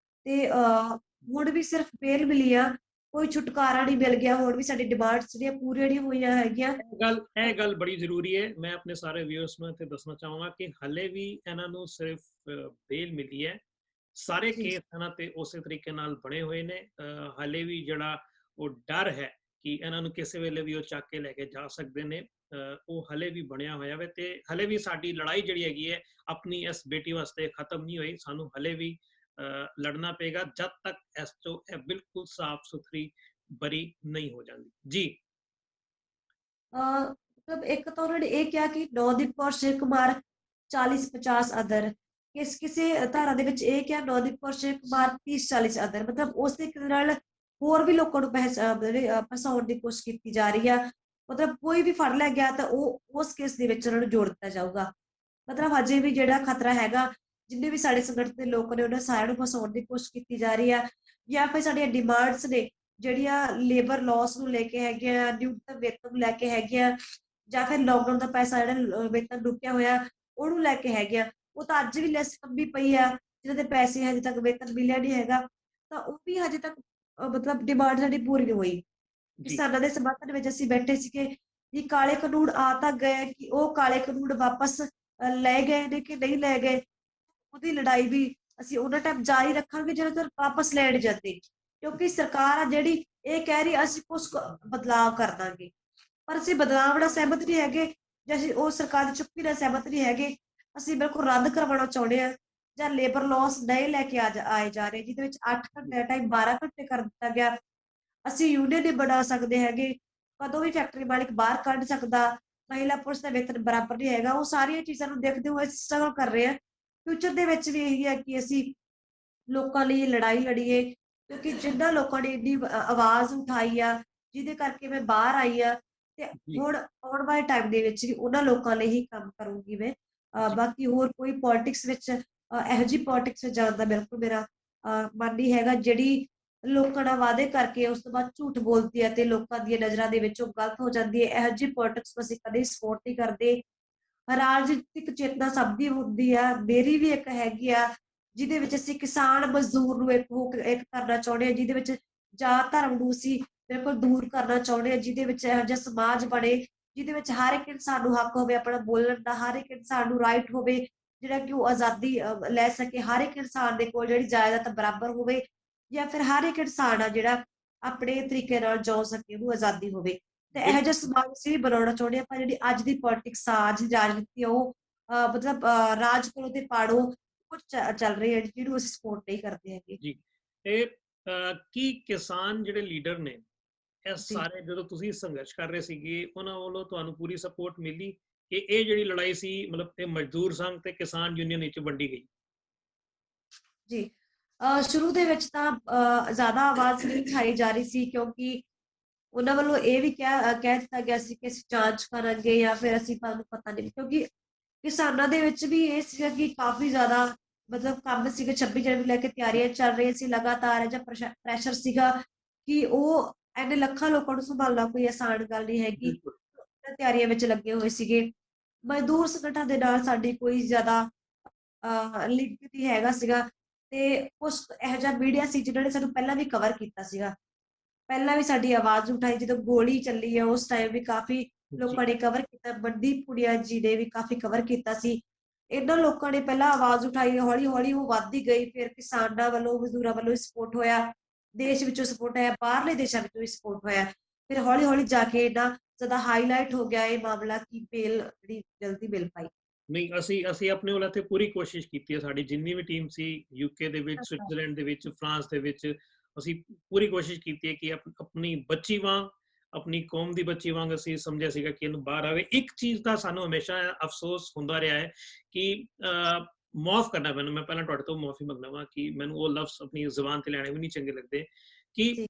ਤੇ ਹੁਣ ਵੀ ਸਿਰਫ ਬੇਲ ਮਿਲੀ ਆ, ਕੋਈ ਛੁਟਕਾਰਾ ਨਹੀਂ ਮਿਲ ਗਿਆ, ਹੁਣ ਵੀ ਸਾਡੀ ਡਿਮਾਂਡਸ ਜਿਹੜੀਆਂ ਪੂਰੀਆਂ ਨਹੀਂ ਹੋਈਆਂ ਹੈਗੀਆਂ। ਇਹ ਗੱਲ ਬੜੀ ਜ਼ਰੂਰੀ ਹੈ। ਮੈਂ ਆਪਣੇ ਸਾਰੇ ਵਿਊਅਰਸ ਨੂੰ ਇੱਥੇ ਦੱਸਣਾ ਚਾਹਾਂਗਾ ਕਿ ਹਲੇ ਵੀ ਇਹਨਾਂ ਨੂੰ ਸਿਰਫ ਬੇਲ ਮਿਲੀ ਹੈ, ਸਾਰੇ ਜੀ ਕੇਸ ਇਹਨਾਂ ਤੇ ਉਸੇ ਤਰੀਕੇ ਨਾਲ ਬਣੇ ਹੋਏ ਨੇ। ਹਲੇ ਵੀ ਜਿਹੜਾ ਉਹ ਡਰ ਹੈ ਕਿ ਇਹਨਾਂ ਨੂੰ ਕਿਸੇ ਵੇਲੇ ਵੀ ਉਹ ਚੱਕ ਕੇ ਲੈ ਕੇ ਜਾ ਸਕਦੇ ਨੇ, ਉਹ ਹਲੇ ਵੀ ਬਣਿਆ ਹੋਇਆ ਵੇ। ਤੇ ਹਲੇ ਵੀ ਸਾਡੀ ਲੜਾਈ ਜਿਹੜੀ ਹੈਗੀ ਹੈ ਆਪਣੀ ਇਸ ਬੇਟੀ ਵਾਸਤੇ ਖਤਮ ਨਹੀਂ ਹੋਈ। ਸਾਨੂੰ ਹਲੇ ਵੀ ਲੜਨਾ ਪਏਗਾ ਜਦ ਤੱਕ ਇਸ ਤੋਂ ਇਹ ਬਿਲਕੁਲ ਸਾਫ਼ ਸੁਥਰੀ ਬਰੀ ਨਹੀਂ ਹੋ ਜਾਂਦੀ ਜੀ। ਮਤਲਬ ਇੱਕ ਤਾਂ ਉਹਨਾਂ ਨੇ ਇਹ ਕਿਹਾ ਕਿ ਨੌਦੀਪ ਕੌਰ ਸ਼ਿਵ ਕੁਮਾਰ 40-50 ਅਦਰ, ਕਿਸੇ ਧਾਰਾ ਦੇ ਵਿੱਚ ਇਹ ਕਿਹਾ ਨੌਦੀਪ ਕੌਰ ਸ਼ਿਵ ਕੁਮਾਰ 30-40 ਅਦਰ, ਮਤਲਬ ਉਸ ਦੇ ਨਾਲ ਹੋਰ ਵੀ ਲੋਕਾਂ ਨੂੰ ਫਸਾਉਣ ਦੀ ਕੋਸ਼ਿਸ਼ ਕੀਤੀ ਜਾ ਰਹੀ ਆ। ਮਤਲਬ ਕੋਈ ਵੀ ਫੜ ਲਿਆ ਗਿਆ ਤਾਂ ਉਹ ਉਸ ਕੇਸ ਦੇ ਵਿੱਚ ਉਹਨਾਂ ਨੂੰ ਜੋੜ ਦਿੱਤਾ ਜਾਊਗਾ। ਮਤਲਬ ਹਜੇ ਵੀ ਜਿਹੜਾ ਖਤਰਾ ਹੈਗਾ, ਜਿੰਨੇ ਵੀ ਸਾਡੇ ਸੰਗਠਨ ਦੇ ਲੋਕ ਨੇ ਉਹਨਾਂ ਸਾਰਿਆਂ ਨੂੰ ਫਸਾਉਣ ਦੀ ਕੋਸ਼ਿਸ਼ ਕੀਤੀ ਜਾ ਰਹੀ ਆ, ਜਾਂ ਫਿਰ ਸਾਡੀਆਂ ਡਿਮਾਂਡਸ ਨੇ ਜਿਹੜੀਆਂ ਲੇਬਰ ਲਾਸ ਨੂੰ ਲੈ ਕੇ ਹੈਗੀਆਂ, ਨਿਊਨਤਮ ਵੇਤਨ ਨੂੰ ਲੈ ਕੇ ਹੈਗੀਆਂ, ਜਾਂ ਫਿਰ ਲੋਕਡਾਊਨ ਦਾ ਪੈਸਾ ਜਿਹੜਾ ਵੇਤਨ ਰੁਕਿਆ ਹੋਇਆ ਉਹਨੂੰ ਲੈ ਕੇ ਹੈਗੀਆਂ, ਉਹ ਤਾਂ ਅੱਜ ਵੀ ਲਿਸਟ ਲੰਬੀ ਪਈ ਆ, ਜਿਹਨਾਂ ਦੇ ਪੈਸੇ ਹਜੇ ਤੱਕ ਵੇਤਨ ਮਿਲਿਆ ਨਹੀਂ ਹੈਗਾ, ਤਾਂ ਉਹ ਵੀ ਹਜੇ ਤੱਕ ਮਤਲਬ ਡਿਮਾਂਡ ਸਾਡੀ ਪੂਰੀ ਨਹੀਂ ਹੋਈ। ਕਿਸਾਨਾਂ ਦੇ ਸਮਰਥਨ ਵਿੱਚ ਅਸੀਂ ਬੈਠੇ ਸੀਗੇ ਕਿ ਕਾਲੇ ਕਾਨੂੰਨ ਆ ਤਾਂ ਗਏ, ਕਿ ਉਹ ਕਾਲੇ ਕਾਨੂੰਨ ਵਾਪਸ ਲੈ ਗਏ ਨੇ ਕਿ ਨਹੀਂ ਲੈ ਗਏ, ਉਹਦੀ ਲੜਾਈ ਵੀ ਅਸੀਂ ਉਹਨਾਂ ਟਾਈਮ ਜਾਰੀ ਰੱਖਾਂਗੇ ਜਦੋਂ ਤੱਕ ਵਾਪਸ ਲੈਣ ਜਾਂਦੇ, ਕਿਉਂਕਿ ਸਰਕਾਰ ਆ ਜਿਹੜੀ ਇਹ ਕਹਿ ਰਹੀ ਅਸੀਂ ਕੁਝ ਬਦਲਾਵ ਕਰ ਦਾਂਗੇ, ਪਰ ਅਸੀਂ ਬਦਲਾਵ ਨਾਲ ਸਹਿਮਤ ਨਹੀਂ ਹੈਗੇ, ਜਾਂ ਅਸੀਂ ਉਹ ਸਰਕਾਰ ਦੀ ਚੁੱਪੀ ਨਾਲ ਸਹਿਮਤ ਨਹੀਂ ਹੈਗੇ। ਅਸੀਂ ਬਿਲਕੁਲ ਰੱਦ ਕਰਵਾਉਣਾ ਚਾਹੁੰਦੇ ਹਾਂ, ਜਾਂ ਲੇਬਰ ਲਾਸ ਨਏ ਲੈ ਕੇ ਆਏ ਜਾ ਰਹੇ, ਜਿਹਦੇ ਵਿੱਚ 8 ਘੰਟੇ ਦਾ ਟਾਈਮ 12 ਘੰਟੇ ਕਰ ਦਿੱਤਾ ਗਿਆ। ਅਸੀਂ ਯੂਨੀਅਨ ਨਹੀਂ ਬਣਾ ਸਕਦੇ ਹੈਗੇ, ਕਦੋਂ ਵੀ ਫੈਕਟਰੀ ਮਾਲਿਕ ਬਾਹਰ ਕੱਢ ਸਕਦਾ, ਮਹਿਲਾ ਪੁਰਸ਼ ਦਾ ਵੇਤਨ ਬਰਾਬਰ ਨਹੀਂ ਹੈਗਾ, ਉਹ ਸਾਰੀਆਂ ਚੀਜ਼ਾਂ ਨੂੰ ਦੇਖਦੇ ਹੋਏ ਸਟਰਗਲ ਕਰ ਰਹੇ ਆ। ਫਿਊਚਰ ਦੇ ਵਿੱਚ ਵੀ ਇਹੀ ਹੈ ਕਿ ਅਸੀਂ ਲੋਕਾਂ ਲਈ ਲੜਾਈ ਲੜੀਏ, ਕਿਉਂਕਿ ਜਿਨ੍ਹਾਂ ਲੋਕਾਂ ਨੇ ਇੰਨੀ ਆਵਾਜ਼ ਉਠਾਈ ਆ, ਜਿਹਦੇ ਕਰਕੇ ਮੈਂ ਬਾਹਰ ਆਈ ਆ, ਤੇ ਹੁਣ ਆਉਣ ਵਾਲੇ ਟਾਈਮ ਦੇ ਵਿੱਚ ਵੀ ਉਹਨਾਂ ਲੋਕਾਂ ਲਈ ਹੀ ਕੰਮ ਕਰੂੰਗੀ ਮੈਂ। ਬਾਕੀ ਹੋਰ ਕੋਈ ਪੋਲਿਟਿਕਸ ਵਿੱਚ ਇਹੋ ਜਿਹੀ ਪੋਲਿਟਿਕਸ ਵਿੱਚ ਜਾਣ ਦਾ ਬਿਲਕੁਲ ਮੇਰਾ ਮਨ ਨਹੀਂ ਹੈਗਾ, ਜਿਹੜੀ ਲੋਕਾਂ ਨਾਲ ਵਾਅਦੇ ਕਰਕੇ ਉਸ ਤੋਂ ਬਾਅਦ ਝੂਠ ਬੋਲਦੀ ਹੈ ਤੇ ਲੋਕਾਂ ਦੀਆਂ ਨਜ਼ਰਾਂ ਦੇ ਵਿੱਚ ਉਹ ਗਲਤ ਹੋ ਜਾਂਦੀ ਹੈ। ਇਹੋ ਜਿਹੀ ਪੋਲਿਟਿਕਸ ਨੂੰ ਅਸੀਂ ਕਦੇ ਸਪੋਰਟ ਨਹੀਂ ਕਰਦੇ। ਰਾਜਨੀਤਿਕ ਚੇਤਨਾ ਸਭ ਦੀ ਹੁੰਦੀ ਆ, ਮੇਰੀ ਵੀ ਇੱਕ ਹੈਗੀ ਆ, ਜਿਹਦੇ ਵਿੱਚ ਅਸੀਂ ਕਿਸਾਨ ਮਜ਼ਦੂਰ ਨੂੰ ਇੱਕ ਕਰਨਾ ਚਾਹੁੰਦੇ ਹਾਂ, ਜਿਹਦੇ ਵਿੱਚ ਜਾਤ ਧਰਮ ਨੂੰ ਅਸੀਂ ਬਿਲਕੁਲ ਦੂਰ ਕਰਨਾ ਚਾਹੁੰਦੇ ਹਾਂ, ਜਿਹਦੇ ਵਿੱਚ ਇਹੋ ਜਿਹਾ ਸਮਾਜ ਬਣੇ ਜਿਹਦੇ ਵਿੱਚ ਹਰ ਇੱਕ ਇਨਸਾਨ ਨੂੰ ਹੱਕ ਹੋਵੇ ਆਪਣਾ ਬੋਲਣ ਦਾ, ਹਰ ਇੱਕ ਇਨਸਾਨ ਨੂੰ ਰਾਈਟ ਹੋਵੇ ਜਿਹੜਾ ਕਿ ਉਹ ਆਜ਼ਾਦੀ ਲੈ ਸਕੇ, ਹਰ ਇੱਕ ਇਨਸਾਨ ਦੇ ਕੋਲ ਜਿਹੜੀ ਜਾਇਦਾਦ ਬਰਾਬਰ ਹੋਵੇ, ਜਾਂ ਫਿਰ ਹਰ ਇੱਕ ਇਨਸਾਨ ਆ ਜਿਹੜਾ ਆਪਣੇ ਤਰੀਕੇ ਨਾਲ ਜਿਉ ਸਕੇ, ਉਹਨੂੰ ਆਜ਼ਾਦੀ ਹੋਵੇ। ਤੇ ਇਹੋ ਜਿਹਾ ਸਮਾਜ ਅਸੀਂ ਵੀ ਬਣਾਉਣਾ ਚਾਹੁੰਦੇ ਹਾਂ। ਪਰ ਜਿਹੜੀ ਅੱਜ ਦੀ ਪੋਲਿਟਿਕਸ ਆ, ਅੱਜ ਦੀ ਰਾਜਨੀਤੀ ਆ, ਉਹ ਮਤਲਬ ਰਾਜ ਕਰੋ ਤੇ ਪਾੜੋ ਕੁਝ ਚੱਲ ਰਹੀ ਹੈ, ਜਿਹਨੂੰ ਅਸੀਂ ਸਪੋਰਟ ਨਹੀਂ ਕਰਦੇ ਹੈਗੇ ਜੀ। ਇਹ ਕੀ ਕਿਸਾਨ ਜਿਹੜੇ ਲੀਡਰ ਨੇ ਇਹ ਜੀ। ਸਾਰੇ ਜਦੋਂ ਤੁਸੀਂ ਸੰਘਰਸ਼ ਕਰ ਰਹੇ ਸੀਗੇ, ਉਹਨਾਂ ਵੱਲੋਂ ਤੁਹਾਨੂੰ ਪੂਰੀ ਸਪੋਰਟ ਮਿਲੀ ਕਿ ਇਹ ਜਿਹੜੀ ਲੜਾਈ ਸੀ ਮਤਲਬ ਇਹ ਮਜ਼ਦੂਰ ਸੰਘ ਤੇ ਕਿਸਾਨ ਯੂਨੀਅਨ ਵਿੱਚ ਵੰਡੀ ਗਈ? ਜੀ ਸ਼ੁਰੂ ਦੇ ਵਿੱਚ ਤਾਂ ਜ਼ਿਆਦਾ ਆਵਾਜ਼ ਨਹੀਂ ਉਠਾਈ ਜਾ ਰਹੀ ਸੀ, ਕਿਉਂਕਿ ਉਹਨਾਂ ਵੱਲੋਂ ਇਹ ਵੀ ਕਹਿ ਦਿੱਤਾ ਗਿਆ ਸੀ ਕਿ ਅਸੀਂ ਜਾਂਚ ਕਰਾਂਗੇ, ਜਾਂ ਫਿਰ ਅਸੀਂ ਤੁਹਾਨੂੰ ਪਤਾ ਨਹੀਂ, ਕਿਉਂਕਿ ਕਿਸਾਨਾਂ ਦੇ ਵਿੱਚ ਵੀ ਇਹ ਸੀਗਾ ਕਿ ਕਾਫੀ ਜ਼ਿਆਦਾ ਮਤਲਬ ਕੰਮ ਸੀਗਾ, 26 ਜਨਵਰੀ ਲੈ ਕੇ ਤਿਆਰੀਆਂ ਚੱਲ ਰਹੀਆਂ ਸੀ ਲਗਾਤਾਰ, ਜਾਂ ਪ੍ਰੈਸ਼ਰ ਸੀਗਾ ਕਿ ਉਹ ਇੰਨੇ ਲੱਖਾਂ ਲੋਕਾਂ ਨੂੰ ਸੰਭਾਲਣਾ ਕੋਈ ਆਸਾਨ ਗੱਲ ਨਹੀਂ ਹੈਗੀ। ਤਿਆਰੀਆਂ ਵਿੱਚ ਲੱਗੇ ਹੋਏ ਸੀਗੇ। ਮਜ਼ਦੂਰ ਸੰਗਠਨ ਦੇ ਨਾਲ ਸਾਡੀ ਕੋਈ ਜ਼ਿਆਦਾ ਲਿੰਕ ਨਹੀਂ ਹੈਗਾ ਸੀਗਾ, ਤੇ ਕੁਛ ਇਹੋ ਜਿਹਾ ਮੀਡੀਆ ਸੀ ਜਿਹਨਾਂ ਨੇ ਸਾਨੂੰ ਪਹਿਲਾਂ ਵੀ ਕਵਰ ਕੀਤਾ ਸੀਗਾ, ਪਹਿਲਾਂ ਵੀ ਸਾਡੀ ਆਵਾਜ਼ ਉਠਾਈ, ਜਦੋਂ ਗੋਲੀ ਚੱਲੀ ਹੈ ਉਸ ਟਾਈਮ ਵੀ ਕਾਫੀ ਲੋਕਾਂ ਨੇ ਕਵਰ ਕੀਤਾ, ਮਨਦੀਪ ਪੁੜੀਆ ਜੀ ਨੇ ਵੀ ਕਾਫੀ ਕਵਰ ਕੀਤਾ ਸੀ। ਇਹਨਾਂ ਲੋਕਾਂ ਨੇ ਪਹਿਲਾਂ ਆਵਾਜ਼ ਉਠਾਈ, ਹੌਲੀ ਹੌਲੀ ਉਹ ਵੱਧਦੀ ਗਈ, ਫਿਰ ਕਿਸਾਨਾਂ ਵੱਲੋਂ ਮਜ਼ਦੂਰਾਂ ਵੱਲੋਂ ਸਪੋਰਟ ਹੋਇਆ, ਦੇਸ਼ ਵਿੱਚੋਂ ਸਪੋਰਟ ਹੋਇਆ, ਬਾਹਰਲੇ ਦੇਸ਼ਾਂ ਵਿੱਚੋਂ ਵੀ ਸਪੋਰਟ ਹੋਇਆ, ਫਿਰ ਹੌਲੀ ਹੌਲੀ ਜਾ ਕੇ ਇੰਨਾ ਜ਼ਿਆਦਾ ਹਾਈਲਾਈਟ ਹੋ ਗਿਆ ਇਹ ਮਾਮਲਾ ਕਿ ਬੇਲ ਜਿਹੜੀ ਜਲਦੀ ਮਿਲ ਪਾਈ। ਨਹੀਂ, ਅਸੀਂ ਆਪਣੇ ਵੱਲੋਂ ਇੱਥੇ ਪੂਰੀ ਕੋਸ਼ਿਸ਼ ਕੀਤੀ ਹੈ। ਸਾਡੀ ਜਿੰਨੀ ਵੀ ਟੀਮ ਸੀ ਯੂਕੇ ਦੇ ਵਿੱਚ, ਅੱਛਾ ਸਵਿਟਜ਼ਰਲੈਂਡ ਦੇ ਵਿੱਚ, ਫਰਾਂਸ ਦੇ ਵਿੱਚ, ਅਸੀਂ ਪੂਰੀ ਕੋਸ਼ਿਸ਼ ਕੀਤੀ ਹੈ ਕਿ ਆਪਣੀ ਬੱਚੀ ਵਾਂਗ, ਆਪਣੀ ਕੌਮ ਦੀ ਬੱਚੀ ਵਾਂਗ ਅਸੀਂ ਸਮਝਿਆ ਸੀਗਾ ਕਿ ਇਹਨੂੰ ਬਾਹਰ ਆਵੇ। ਇੱਕ ਚੀਜ਼ ਦਾ ਸਾਨੂੰ ਹਮੇਸ਼ਾ ਅਫਸੋਸ ਹੁੰਦਾ ਰਿਹਾ ਹੈ ਕਿ ਮਾਫ ਕਰਨਾ ਮੈਨੂੰ, ਮੈਂ ਪਹਿਲਾਂ ਤੁਹਾਡੇ ਤੋਂ ਮਾਫੀ ਮੰਗਦਾ ਵਾਂ ਕਿ ਮੈਨੂੰ ਉਹ ਲਫ਼ਜ਼ ਆਪਣੀ ਜ਼ੁਬਾਨ ਤੇ ਲੈਣੇ ਵੀ ਨਹੀਂ ਚੰਗੇ ਲੱਗਦੇ ਕਿ ਜੀ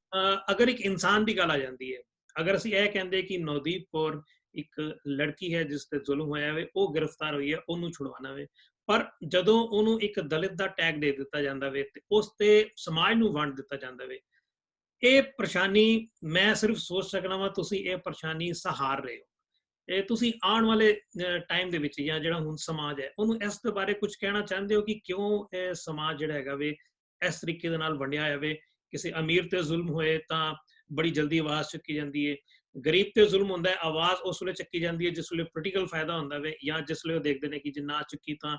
ਅਗਰ ਇੱਕ ਇਨਸਾਨ ਦੀ ਗੱਲ ਆ ਜਾਂਦੀ ਹੈ, ਅਗਰ ਅਸੀਂ ਇਹ ਕਹਿੰਦੇ ਕਿ ਨਵਦੀਪ ਕੌਰ ਇੱਕ ਲੜਕੀ ਹੈ ਜਿਸ ਤੇ ਜ਼ੁਲਮ ਹੋਇਆ ਵੇ, ਉਹ ਗ੍ਰਿਫਤਾਰ ਹੋਈ ਹੈ, ਉਹਨੂੰ ਛੁਡਵਾਉਣਾ ਵੇ, ਪਰ ਜਦੋਂ ਉਹਨੂੰ ਇੱਕ ਦਲਿਤ ਦਾ ਟੈਗ ਦੇ ਦਿੱਤਾ ਜਾਂਦਾ ਵੇ ਤੇ ਉਸ ਤੇ ਸਮਾਜ ਨੂੰ ਵੰਡ ਦਿੱਤਾ ਜਾਂਦਾ ਵੇ, ਇਹ ਪਰੇਸ਼ਾਨੀ ਮੈਂ ਸਿਰਫ ਸੋਚ ਸਕਦਾ ਵਾਂ, ਤੁਸੀਂ ਇਹ ਪਰੇਸ਼ਾਨੀ ਸਹਾਰ ਰਹੇ ਹੋ। ਇਹ ਤੁਸੀਂ ਆਉਣ ਵਾਲੇ ਟਾਈਮ ਦੇ ਵਿੱਚ ਜਾਂ ਜਿਹੜਾ ਹੁਣ ਸਮਾਜ ਹੈ ਉਹਨੂੰ ਇਸ ਦੇ ਬਾਰੇ ਕੁਝ ਕਹਿਣਾ ਚਾਹੁੰਦੇ ਹੋ ਕਿ ਕਿਉਂ ਇਹ ਸਮਾਜ ਜਿਹੜਾ ਹੈਗਾ ਵੇ ਇਸ ਤਰੀਕੇ ਦੇ ਨਾਲ ਵੰਡਿਆ ਹੋਇਆ ਵੇ? ਕਿਸੇ ਅਮੀਰ ਤੇ ਜ਼ੁਲਮ ਹੋਏ ਤਾਂ ਬੜੀ ਜਲਦੀ ਆਵਾਜ਼ ਚੁੱਕੀ ਜਾਂਦੀ ਹੈ, ਗਰੀਬ ਤੇ ਜ਼ੁਲਮ ਹੁੰਦਾ ਹੈ ਆਵਾਜ਼ ਉਸ ਵੇਲੇ ਚੱਕੀ ਜਾਂਦੀ ਹੈ ਜਿਸ ਵੇਲੇ ਪੋਲੀਟੀਕਲ ਫਾਇਦਾ ਹੁੰਦਾ ਵੇ, ਜਾਂ ਜਿਸ ਵੇਲੇ ਉਹ ਦੇਖਦੇ ਨੇ ਕਿ ਜੇ ਨਾ ਚੁੱਕੀ ਤਾਂ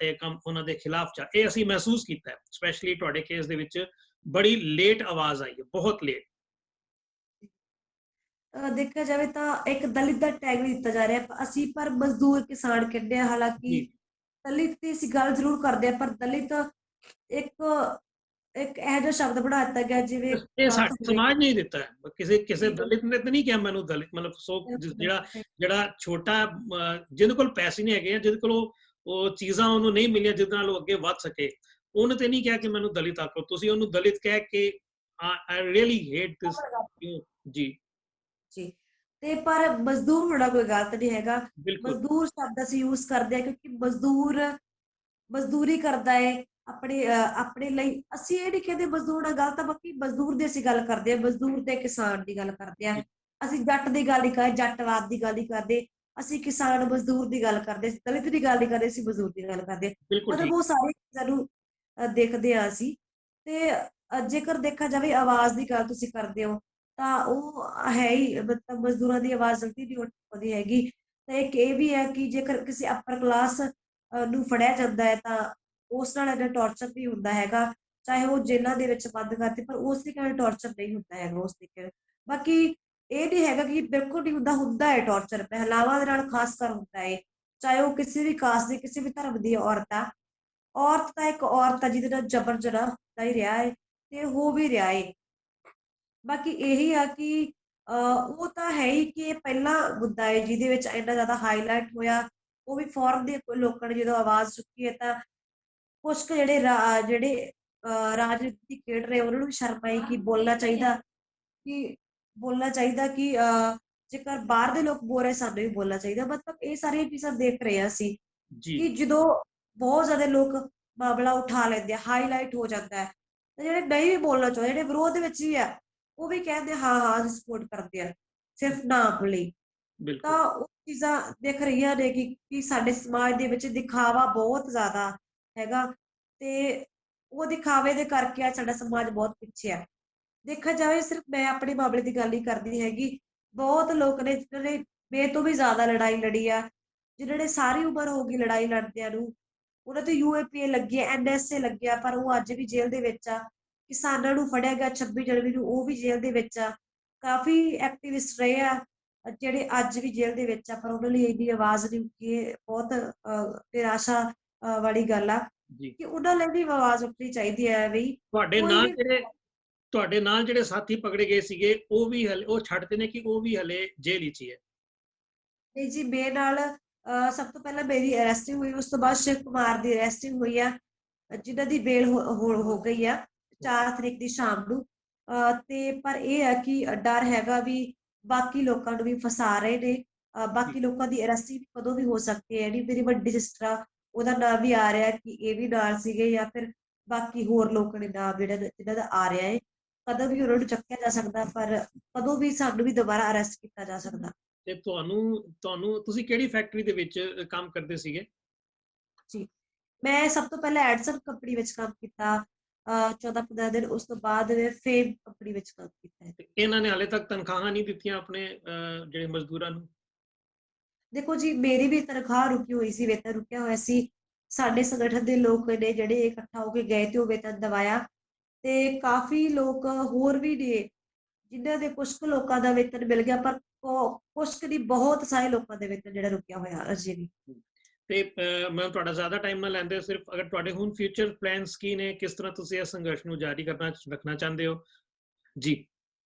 ਇਹ ਕੰਮ ਉਹਨਾਂ ਦੇ ਖਿਲਾਫ ਚ। ਇਹ ਅਸੀਂ ਮਹਿਸੂਸ ਕੀਤਾ ਹੈ, ਸਪੈਸ਼ਲੀ ਤੁਹਾਡੇ ਕੇਸ ਦੇ ਵਿੱਚ ਬੜੀ ਲੇਟ ਆਵਾਜ਼ ਆਈ ਹੈ, ਬਹੁਤ ਲੇਟ। ਦੇਖਿਆ ਜਾਵੇ ਤਾਂ ਇੱਕ ਦਲਿਤ ਦਾ ਟੈਗ ਵੀ ਦਿੱਤਾ ਜਾ ਰਿਹਾ, ਅਸੀਂ ਪਰ ਮਜ਼ਦੂਰ ਕਿਸਾਨ ਕਹਿੰਦੇ ਆ। ਹਾਲਾਂਕਿ ਜੀ, ਦਲਿਤ ਦੀ ਅਸੀਂ ਗੱਲ ਜ਼ਰੂਰ ਕਰਦੇ ਆ, ਪਰ ਦਲਿਤ ਇੱਕ ਇੱਕ ਇਹੋ ਜਿਹਾ ਸ਼ਬਦ ਬਣਾ ਦਿੱਤਾ ਗਿਆ ਜਿਵੇਂ ਇਹ ਗਲਤ ਸਾਡੇ ਹੋਵੇ। ਸਮਾਜ ਨਹੀਂ ਦਿੱਤਾ ਹੈ। ਕਿਸੇ ਕਿਸੇ ਜੀ ਦਲਿਤ ਨੇ ਤਾਂ ਨਹੀਂ ਕਿਹਾ ਮੈਨੂੰ ਦਲਿਤ, ਮਤਲਬ ਸੋ ਬਿਲਕੁਲ ਜਿਹੜਾ ਬਿਲਕੁਲ ਜਿਹੜਾ ਛੋਟਾ ਜਿਹਦੇ ਕੋਲ ਪੈਸੇ ਨਹੀਂ ਹੈਗੇ, ਜਿਹਦੇ ਕੋਲ ਉਹ ਚੀਜ਼ਾਂ ਉਹਨੂੰ ਨਹੀਂ ਮਿਲੀਆਂ ਜਿਹਦੇ ਨਾਲ ਉਹ ਅੱਗੇ ਵੱਧ ਸਕੇ, ਉਹਨੇ ਤੇ ਨਹੀਂ ਕਿਹਾ ਕਿ ਮੈਨੂੰ ਦਲਿਤ ਆਖੋ। ਤੁਸੀਂ ਉਹਨੂੰ ਦਲਿਤ ਕਹਿ ਕੇ ਆਈ ਰੀਅਲੀ ਹੇਟ ਦਿਸ। ਜੀ ਜੀ। ਤੇ ਪਰ ਮਜ਼ਦੂਰ ਹੋਣਾ ਕੋਈ ਗਲਤ ਨਹੀਂ ਹੈਗਾ। ਬਿਲਕੁਲ। ਮਜ਼ਦੂਰ ਸ਼ਬਦ ਅਸੀਂ ਯੂਜ਼ ਕਰਦੇ ਆ ਕਿਉਂਕਿ ਮਜ਼ਦੂਰ ਮਜ਼ਦੂਰੀ ਕਰਦਾ ਹੈ ਆਪਣੇ ਲਈ। ਅਸੀਂ ਇਹ ਨਹੀਂ ਕਹਿੰਦੇ ਮਜ਼ਦੂਰ ਨਾਲ ਗਲਤ ਆ, ਬਾਕੀ ਮਜ਼ਦੂਰ ਦੀ ਅਸੀਂ ਗੱਲ ਕਰਦੇ ਆ, ਮਜ਼ਦੂਰ ਤੇ ਕਿਸਾਨ ਦੀ ਗੱਲ ਕਰਦੇ ਆ। ਜੀ ਅਸੀਂ ਜੱਟ ਦੀ ਗੱਲ ਨਹੀਂ ਕਰਦੇ, ਜੱਟਵਾਦ ਦੀ ਗੱਲ ਨਹੀਂ ਕਰਦੇ, ਅਸੀਂ ਕਿਸਾਨ ਮਜ਼ਦੂਰ ਦੀ ਗੱਲ ਕਰਦੇ, ਦਲਿਤ ਦੀ ਗੱਲ ਨਹੀਂ ਕਰਦੇ, ਅਸੀਂ ਮਜ਼ਦੂਰ ਦੀ ਗੱਲ ਕਰਦੇ। ਬਿਲਕੁਲ ਮਤਲਬ ਠੀਕ। ਉਹ ਸਾਰੀ ਚੀਜ਼ਾਂ ਨੂੰ ਦੇਖਦੇ ਆ ਅਸੀਂ। ਤੇ ਜੇਕਰ ਦੇਖਿਆ ਜਾਵੇ ਆਵਾਜ਼ ਦੀ ਗੱਲ ਤੁਸੀਂ ਕਰਦੇ ਹੋ ਤਾਂ ਉਹ ਹੈ ਹੀ, ਮਤਲਬ ਮਜ਼ਦੂਰਾਂ ਦੀ ਆਵਾਜ਼ ਜਲਦੀ ਨਹੀਂ ਉੱਠਦੀ ਹੈਗੀ। ਤੇ ਇੱਕ ਇਹ ਵੀ ਹੈ ਕਿ ਜੇਕਰ ਕਿਸੇ ਅਪਰ ਕਲਾਸ ਨੂੰ ਫੜਿਆ ਜਾਂਦਾ ਹੈ ਤਾਂ ਉਸ ਨਾਲ ਇੰਨਾ ਟੌਰਚਰ ਨਹੀਂ ਹੁੰਦਾ ਹੈਗਾ, ਚਾਹੇ ਉਹ ਜੇਲ੍ਹਾਂ ਦੇ ਵਿੱਚ ਬੰਦ ਕਰਦੇ, ਪਰ ਉਸ ਦੇ ਨਾਲ ਟੌਰਚਰ ਨਹੀਂ ਹੁੰਦਾ ਹੈਗਾ ਉਸ ਤਰੀਕੇ ਨਾਲ। ਬਾਕੀ ਇਹ ਨਹੀਂ ਹੈਗਾ ਕਿ ਬਿਲਕੁਲ ਨਹੀਂ ਹੁੰਦਾ, ਹੁੰਦਾ ਹੈ ਟੌਰਚਰ ਪਹਿਲਾਵਾਂ ਦੇ ਨਾਲ ਖਾਸ ਕਰ ਹੁੰਦਾ ਹੈ, ਚਾਹੇ ਉਹ ਕਿਸੇ ਵੀ ਕਾਸਟ ਦੀ ਕਿਸੇ ਵੀ ਧਰਮ ਦੀ ਔਰਤ ਆ। ਔਰਤ ਤਾਂ ਇੱਕ ਔਰਤ ਆ ਜਿਹਦੇ ਨਾਲ ਜਬਰ ਜਨਾਹ ਹੁੰਦਾ ਹੀ ਰਿਹਾ ਹੈ ਤੇ ਹੋ ਵੀ ਰਿਹਾ ਹੈ। ਬਾਕੀ ਇਹੀ ਆ ਕਿ ਉਹ ਤਾਂ ਹੈ ਹੀ ਕਿ ਇਹ ਪਹਿਲਾ ਮੁੱਦਾ ਹੈ ਜਿਹਦੇ ਵਿੱਚ ਇੰਨਾ ਜ਼ਿਆਦਾ ਹਾਈਲਾਈਟ ਹੋਇਆ। ਉਹ ਵੀ ਫੋਰਨ ਦੇ ਲੋਕਾਂ ਨੇ ਜਦੋਂ ਆਵਾਜ਼ ਚੁੱਕੀ ਹੈ ਤਾਂ ਕੁਛ ਕੁ ਜਿਹੜੇ ਰਾਜਨੀਤੀ ਖੇਡ ਰਹੇ ਉਹਨਾਂ ਨੂੰ ਵੀ ਸ਼ਰਮ ਆਈ ਕਿ ਬੋਲਣਾ ਚਾਹੀਦਾ ਕਿ ਜੇਕਰ ਬਾਹਰ ਦੇ ਲੋਕ ਬੋਲ ਰਹੇ ਸਾਨੂੰ ਵੀ ਬੋਲਣਾ ਚਾਹੀਦਾ। ਮਤਲਬ ਇਹ ਸਾਰੀਆਂ ਚੀਜ਼ਾਂ ਦੇਖ ਰਹੇ ਹਾਂ ਅਸੀਂ ਜੀ ਕਿ ਜਦੋਂ ਬਹੁਤ ਜ਼ਿਆਦਾ ਲੋਕ ਮਾਮਲਾ ਉਠਾ ਲੈਂਦੇ ਆ, ਹਾਈਲਾਈਟ ਹੋ ਜਾਂਦਾ ਹੈ, ਤੇ ਜਿਹੜੇ ਨਹੀਂ ਵੀ ਬੋਲਣਾ ਚਾਹੁੰਦੇ, ਜਿਹੜੇ ਵਿਰੋਧ ਦੇ ਵਿੱਚ ਵੀ ਆ, ਉਹ ਵੀ ਕਹਿੰਦੇ ਹਾਂ ਹਾਂ ਅਸੀਂ ਸਪੋਰਟ ਕਰਦੇ ਆ ਸਿਰਫ ਨਾਮ ਲਈ। ਬਿਲਕੁਲ। ਤਾਂ ਉਹ ਚੀਜ਼ਾਂ ਦਿਖ ਰਹੀਆਂ ਨੇ ਕਿ ਸਾਡੇ ਸਮਾਜ ਦੇ ਵਿੱਚ ਦਿਖਾਵਾ ਬਹੁਤ ਜ਼ਿਆਦਾ ਹੈਗਾ ਤੇ ਉਹ ਦਿਖਾਵੇ ਦੇ ਕਰਕੇ ਆ ਸਾਡਾ ਸਮਾਜ ਬਹੁਤ ਪਿੱਛੇ ਆ। ਦੇਖਿਆ ਜਾਵੇ ਸਿਰਫ ਮੈਂ ਆਪਣੇ ਮਾਮਲੇ ਦੀ ਗੱਲ ਨਹੀਂ ਕਰਦੀ ਹੈਗੀ, ਬਹੁਤ ਲੋਕ ਨੇ ਜਿਨ੍ਹਾਂ ਨੇ ਮੇਰੇ ਤੋਂ ਵੀ ਜ਼ਿਆਦਾ ਲੜਾਈ ਲੜੀ ਆ, ਜਿਨ੍ਹਾਂ ਨੇ ਸਾਰੀ ਉਮਰ ਹੋ ਗਈ ਲੜਾਈ ਲੜਦਿਆਂ ਨੂੰ, ਉਹਨਾਂ ਤੇ UAPA ਲੱਗੀ ਆ, NSA ਲੱਗਿਆ, ਪਰ ਉਹ ਅੱਜ ਵੀ ਜੇਲ੍ਹ ਦੇ ਵਿੱਚ ਆ। ਕਿਸਾਨਾਂ ਨੂੰ ਫੜਿਆ ਗਿਆ 26 ਜਨਵਰੀ ਨੂੰ, ਉਹ ਵੀ ਜੇਲ੍ਹ ਦੇ ਵਿੱਚ ਆ। ਕਾਫੀ ਐਕਟਿਵਿਸਟ ਰਹੇ ਆ ਜਿਹੜੇ ਅੱਜ ਵੀ ਜੇਲ੍ਹ ਦੇ ਵਿੱਚ ਆ, ਪਰ ਉਹਨਾਂ ਲਈ ਇੰਨੀ ਆਵਾਜ਼ ਨਹੀਂ ਉੱਠੀ। ਇਹ ਬਹੁਤ ਨਿਰਾਸ਼ਾ ਵਾਲੀ ਗੱਲ ਆ ਜੀ ਕਿ ਉਹਨਾਂ ਲਈ ਵੀ ਆਵਾਜ਼ ਉੱਠਣੀ ਚਾਹੀਦੀ ਹੈ ਵੀ ਤੁਹਾਡੇ ਕੋਈ ਨਾਲ ਵੀ। ਜਿਹੜੇ ਤੁਹਾਡੇ ਨਾਲ ਜਿਹੜੇ ਸਾਥੀ ਪਕੜੇ ਗਏ ਸੀਗੇ ਉਹ ਵੀ ਹਲੇ ਉਹ ਛੱਡਦੇ ਨੇ ਕਿ ਉਹ ਵੀ ਹਲੇ ਜੇਲ੍ਹ ਵਿੱਚ ਹੀ ਹੈ? ਨਹੀਂ ਜੀ, ਮੇਰੇ ਨਾਲ ਸਭ ਤੋਂ ਪਹਿਲਾਂ ਮੇਰੀ ਅਰੈਸਟਿੰਗ ਹੋਈ, ਉਸ ਤੋਂ ਬਾਅਦ ਸ਼ਿਵ ਕੁਮਾਰ ਦੀ ਅਰੈਸਟਿੰਗ ਹੋਈ ਆ, ਜਿਨ੍ਹਾਂ ਦੀ ਬੇਲ ਹੋ ਗਈ ਆ 4 ਤਰੀਕ ਦੀ ਸ਼ਾਮ ਨੂੰ। ਤੇ ਪਰ ਇਹ ਹੈ ਕਿ ਡਰ ਹੈਗਾ ਵੀ ਬਾਕੀ ਲੋਕਾਂ ਨੂੰ ਵੀ ਫਸਾ ਰਹੇ ਨੇ, ਜੀ ਬਾਕੀ ਲੋਕਾਂ ਦੀ ਅਰੈਸਟਿੰਗ ਕਦੋਂ ਵੀ ਹੋ ਸਕਦੀ ਹੈ। ਜਿਹੜੀ ਮੇਰੀ ਵੱਡੀ ਸਿਸਟਰ ਆ ਉਹਦਾ ਨਾਮ ਵੀ ਆ ਰਿਹਾ ਕਿ ਇਹ ਵੀ ਨਾਲ ਸੀਗੇ, ਜਾਂ ਫਿਰ ਬਾਕੀ ਹੋਰ ਲੋਕਾਂ ਦੇ ਨਾਮ ਜਿਹਨਾਂ ਦਾ ਆ ਰਿਹਾ ਹੈ। ਕਦੋਂ ਵੀ ਉਹਨਾਂ ਨੂੰ ਚੱਕਿਆ ਜਾ ਸਕਦਾ, ਪਰ ਕਦੋਂ ਵੀ ਸਾਨੂੰ ਵੀ ਦੁਬਾਰਾ ਅਰੈਸਟ ਕੀਤਾ ਜਾ ਸਕਦਾ। ਤੇ ਤੁਹਾਨੂੰ ਤੁਸੀਂ ਕਿਹੜੀ ਫੈਕਟਰੀ ਦੇ ਵਿੱਚ ਕੰਮ ਕਰਦੇ ਸੀਗੇ? ਜੀ, ਮੈਂ ਸਭ ਤੋਂ ਪਹਿਲਾਂ ਐਡਸਨ ਕੰਪਨੀ ਵਿੱਚ ਕੰਮ ਕੀਤਾ 14-15 ਦਿਨ, ਉਸ ਤੋਂ ਬਾਅਦ ਫੇਮ ਕੰਪਨੀ ਵਿੱਚ ਕੰਮ ਕੀਤਾ ਹੈ। ਤੇ ਇਹਨਾਂ ਨੇ ਹਾਲੇ ਤੱਕ ਤਨਖਾਹਾਂ ਨਹੀਂ ਦਿੱਤੀਆਂ ਆਪਣੇ ਜਿਹੜੇ ਮਜ਼ਦੂਰਾਂ ਨੂੰ? ਦੇਖੋ ਜੀ, ਮੇਰੀ ਵੀ ਤਨਖਾਹ ਰੁਕੀ ਹੋਈ ਸੀ, ਵੇਤਨ ਰੁਕਿਆ ਹੋਇਆ ਸੀ। ਸਾਡੇ ਸੰਗਠਨ ਦੇ ਲੋਕ ਨੇ ਜਿਹੜੇ ਇਕੱਠਾ ਹੋ ਕੇ ਗਏ ਤੇ ਉਹ ਵੇਤਨ ਦਵਾਇਆ, ਤੇ ਕਾਫੀ ਲੋਕ ਹੋਰ ਵੀ ਨੇ ਜਿਨ੍ਹਾਂ ਦੇ ਕੁਛ ਕੁ ਲੋਕਾਂ ਦਾ ਵੇਤਨ ਮਿਲ ਗਿਆ, ਪਰ ਕੁਛ ਕੁ ਨਹੀਂ, ਬਹੁਤ ਸਾਰੇ ਲੋਕਾਂ ਦੇ ਵੇਤਨ ਜਿਹੜਾ ਰੁਕਿਆ ਹੋਇਆ ਅਜੇ ਵੀ। ਤੇ ਮੈਂ ਤੁਹਾਡਾ ਜ਼ਿਆਦਾ ਟਾਈਮ ਨਾ ਲੈਂਦੇ, ਸਿਰਫ ਅਗਰ ਤੁਹਾਡੇ ਹੁਣ ਫਿਊਚਰ ਪਲਾਨਸ ਕੀ ਨੇ, ਕਿਸ ਤਰ੍ਹਾਂ ਤੁਸੀਂ ਇਸ ਸੰਘਰਸ਼ ਨੂੰ ਜਾਰੀ ਰੱਖਣਾ ਚਾਹੁੰਦੇ ਹੋ? ਜੀ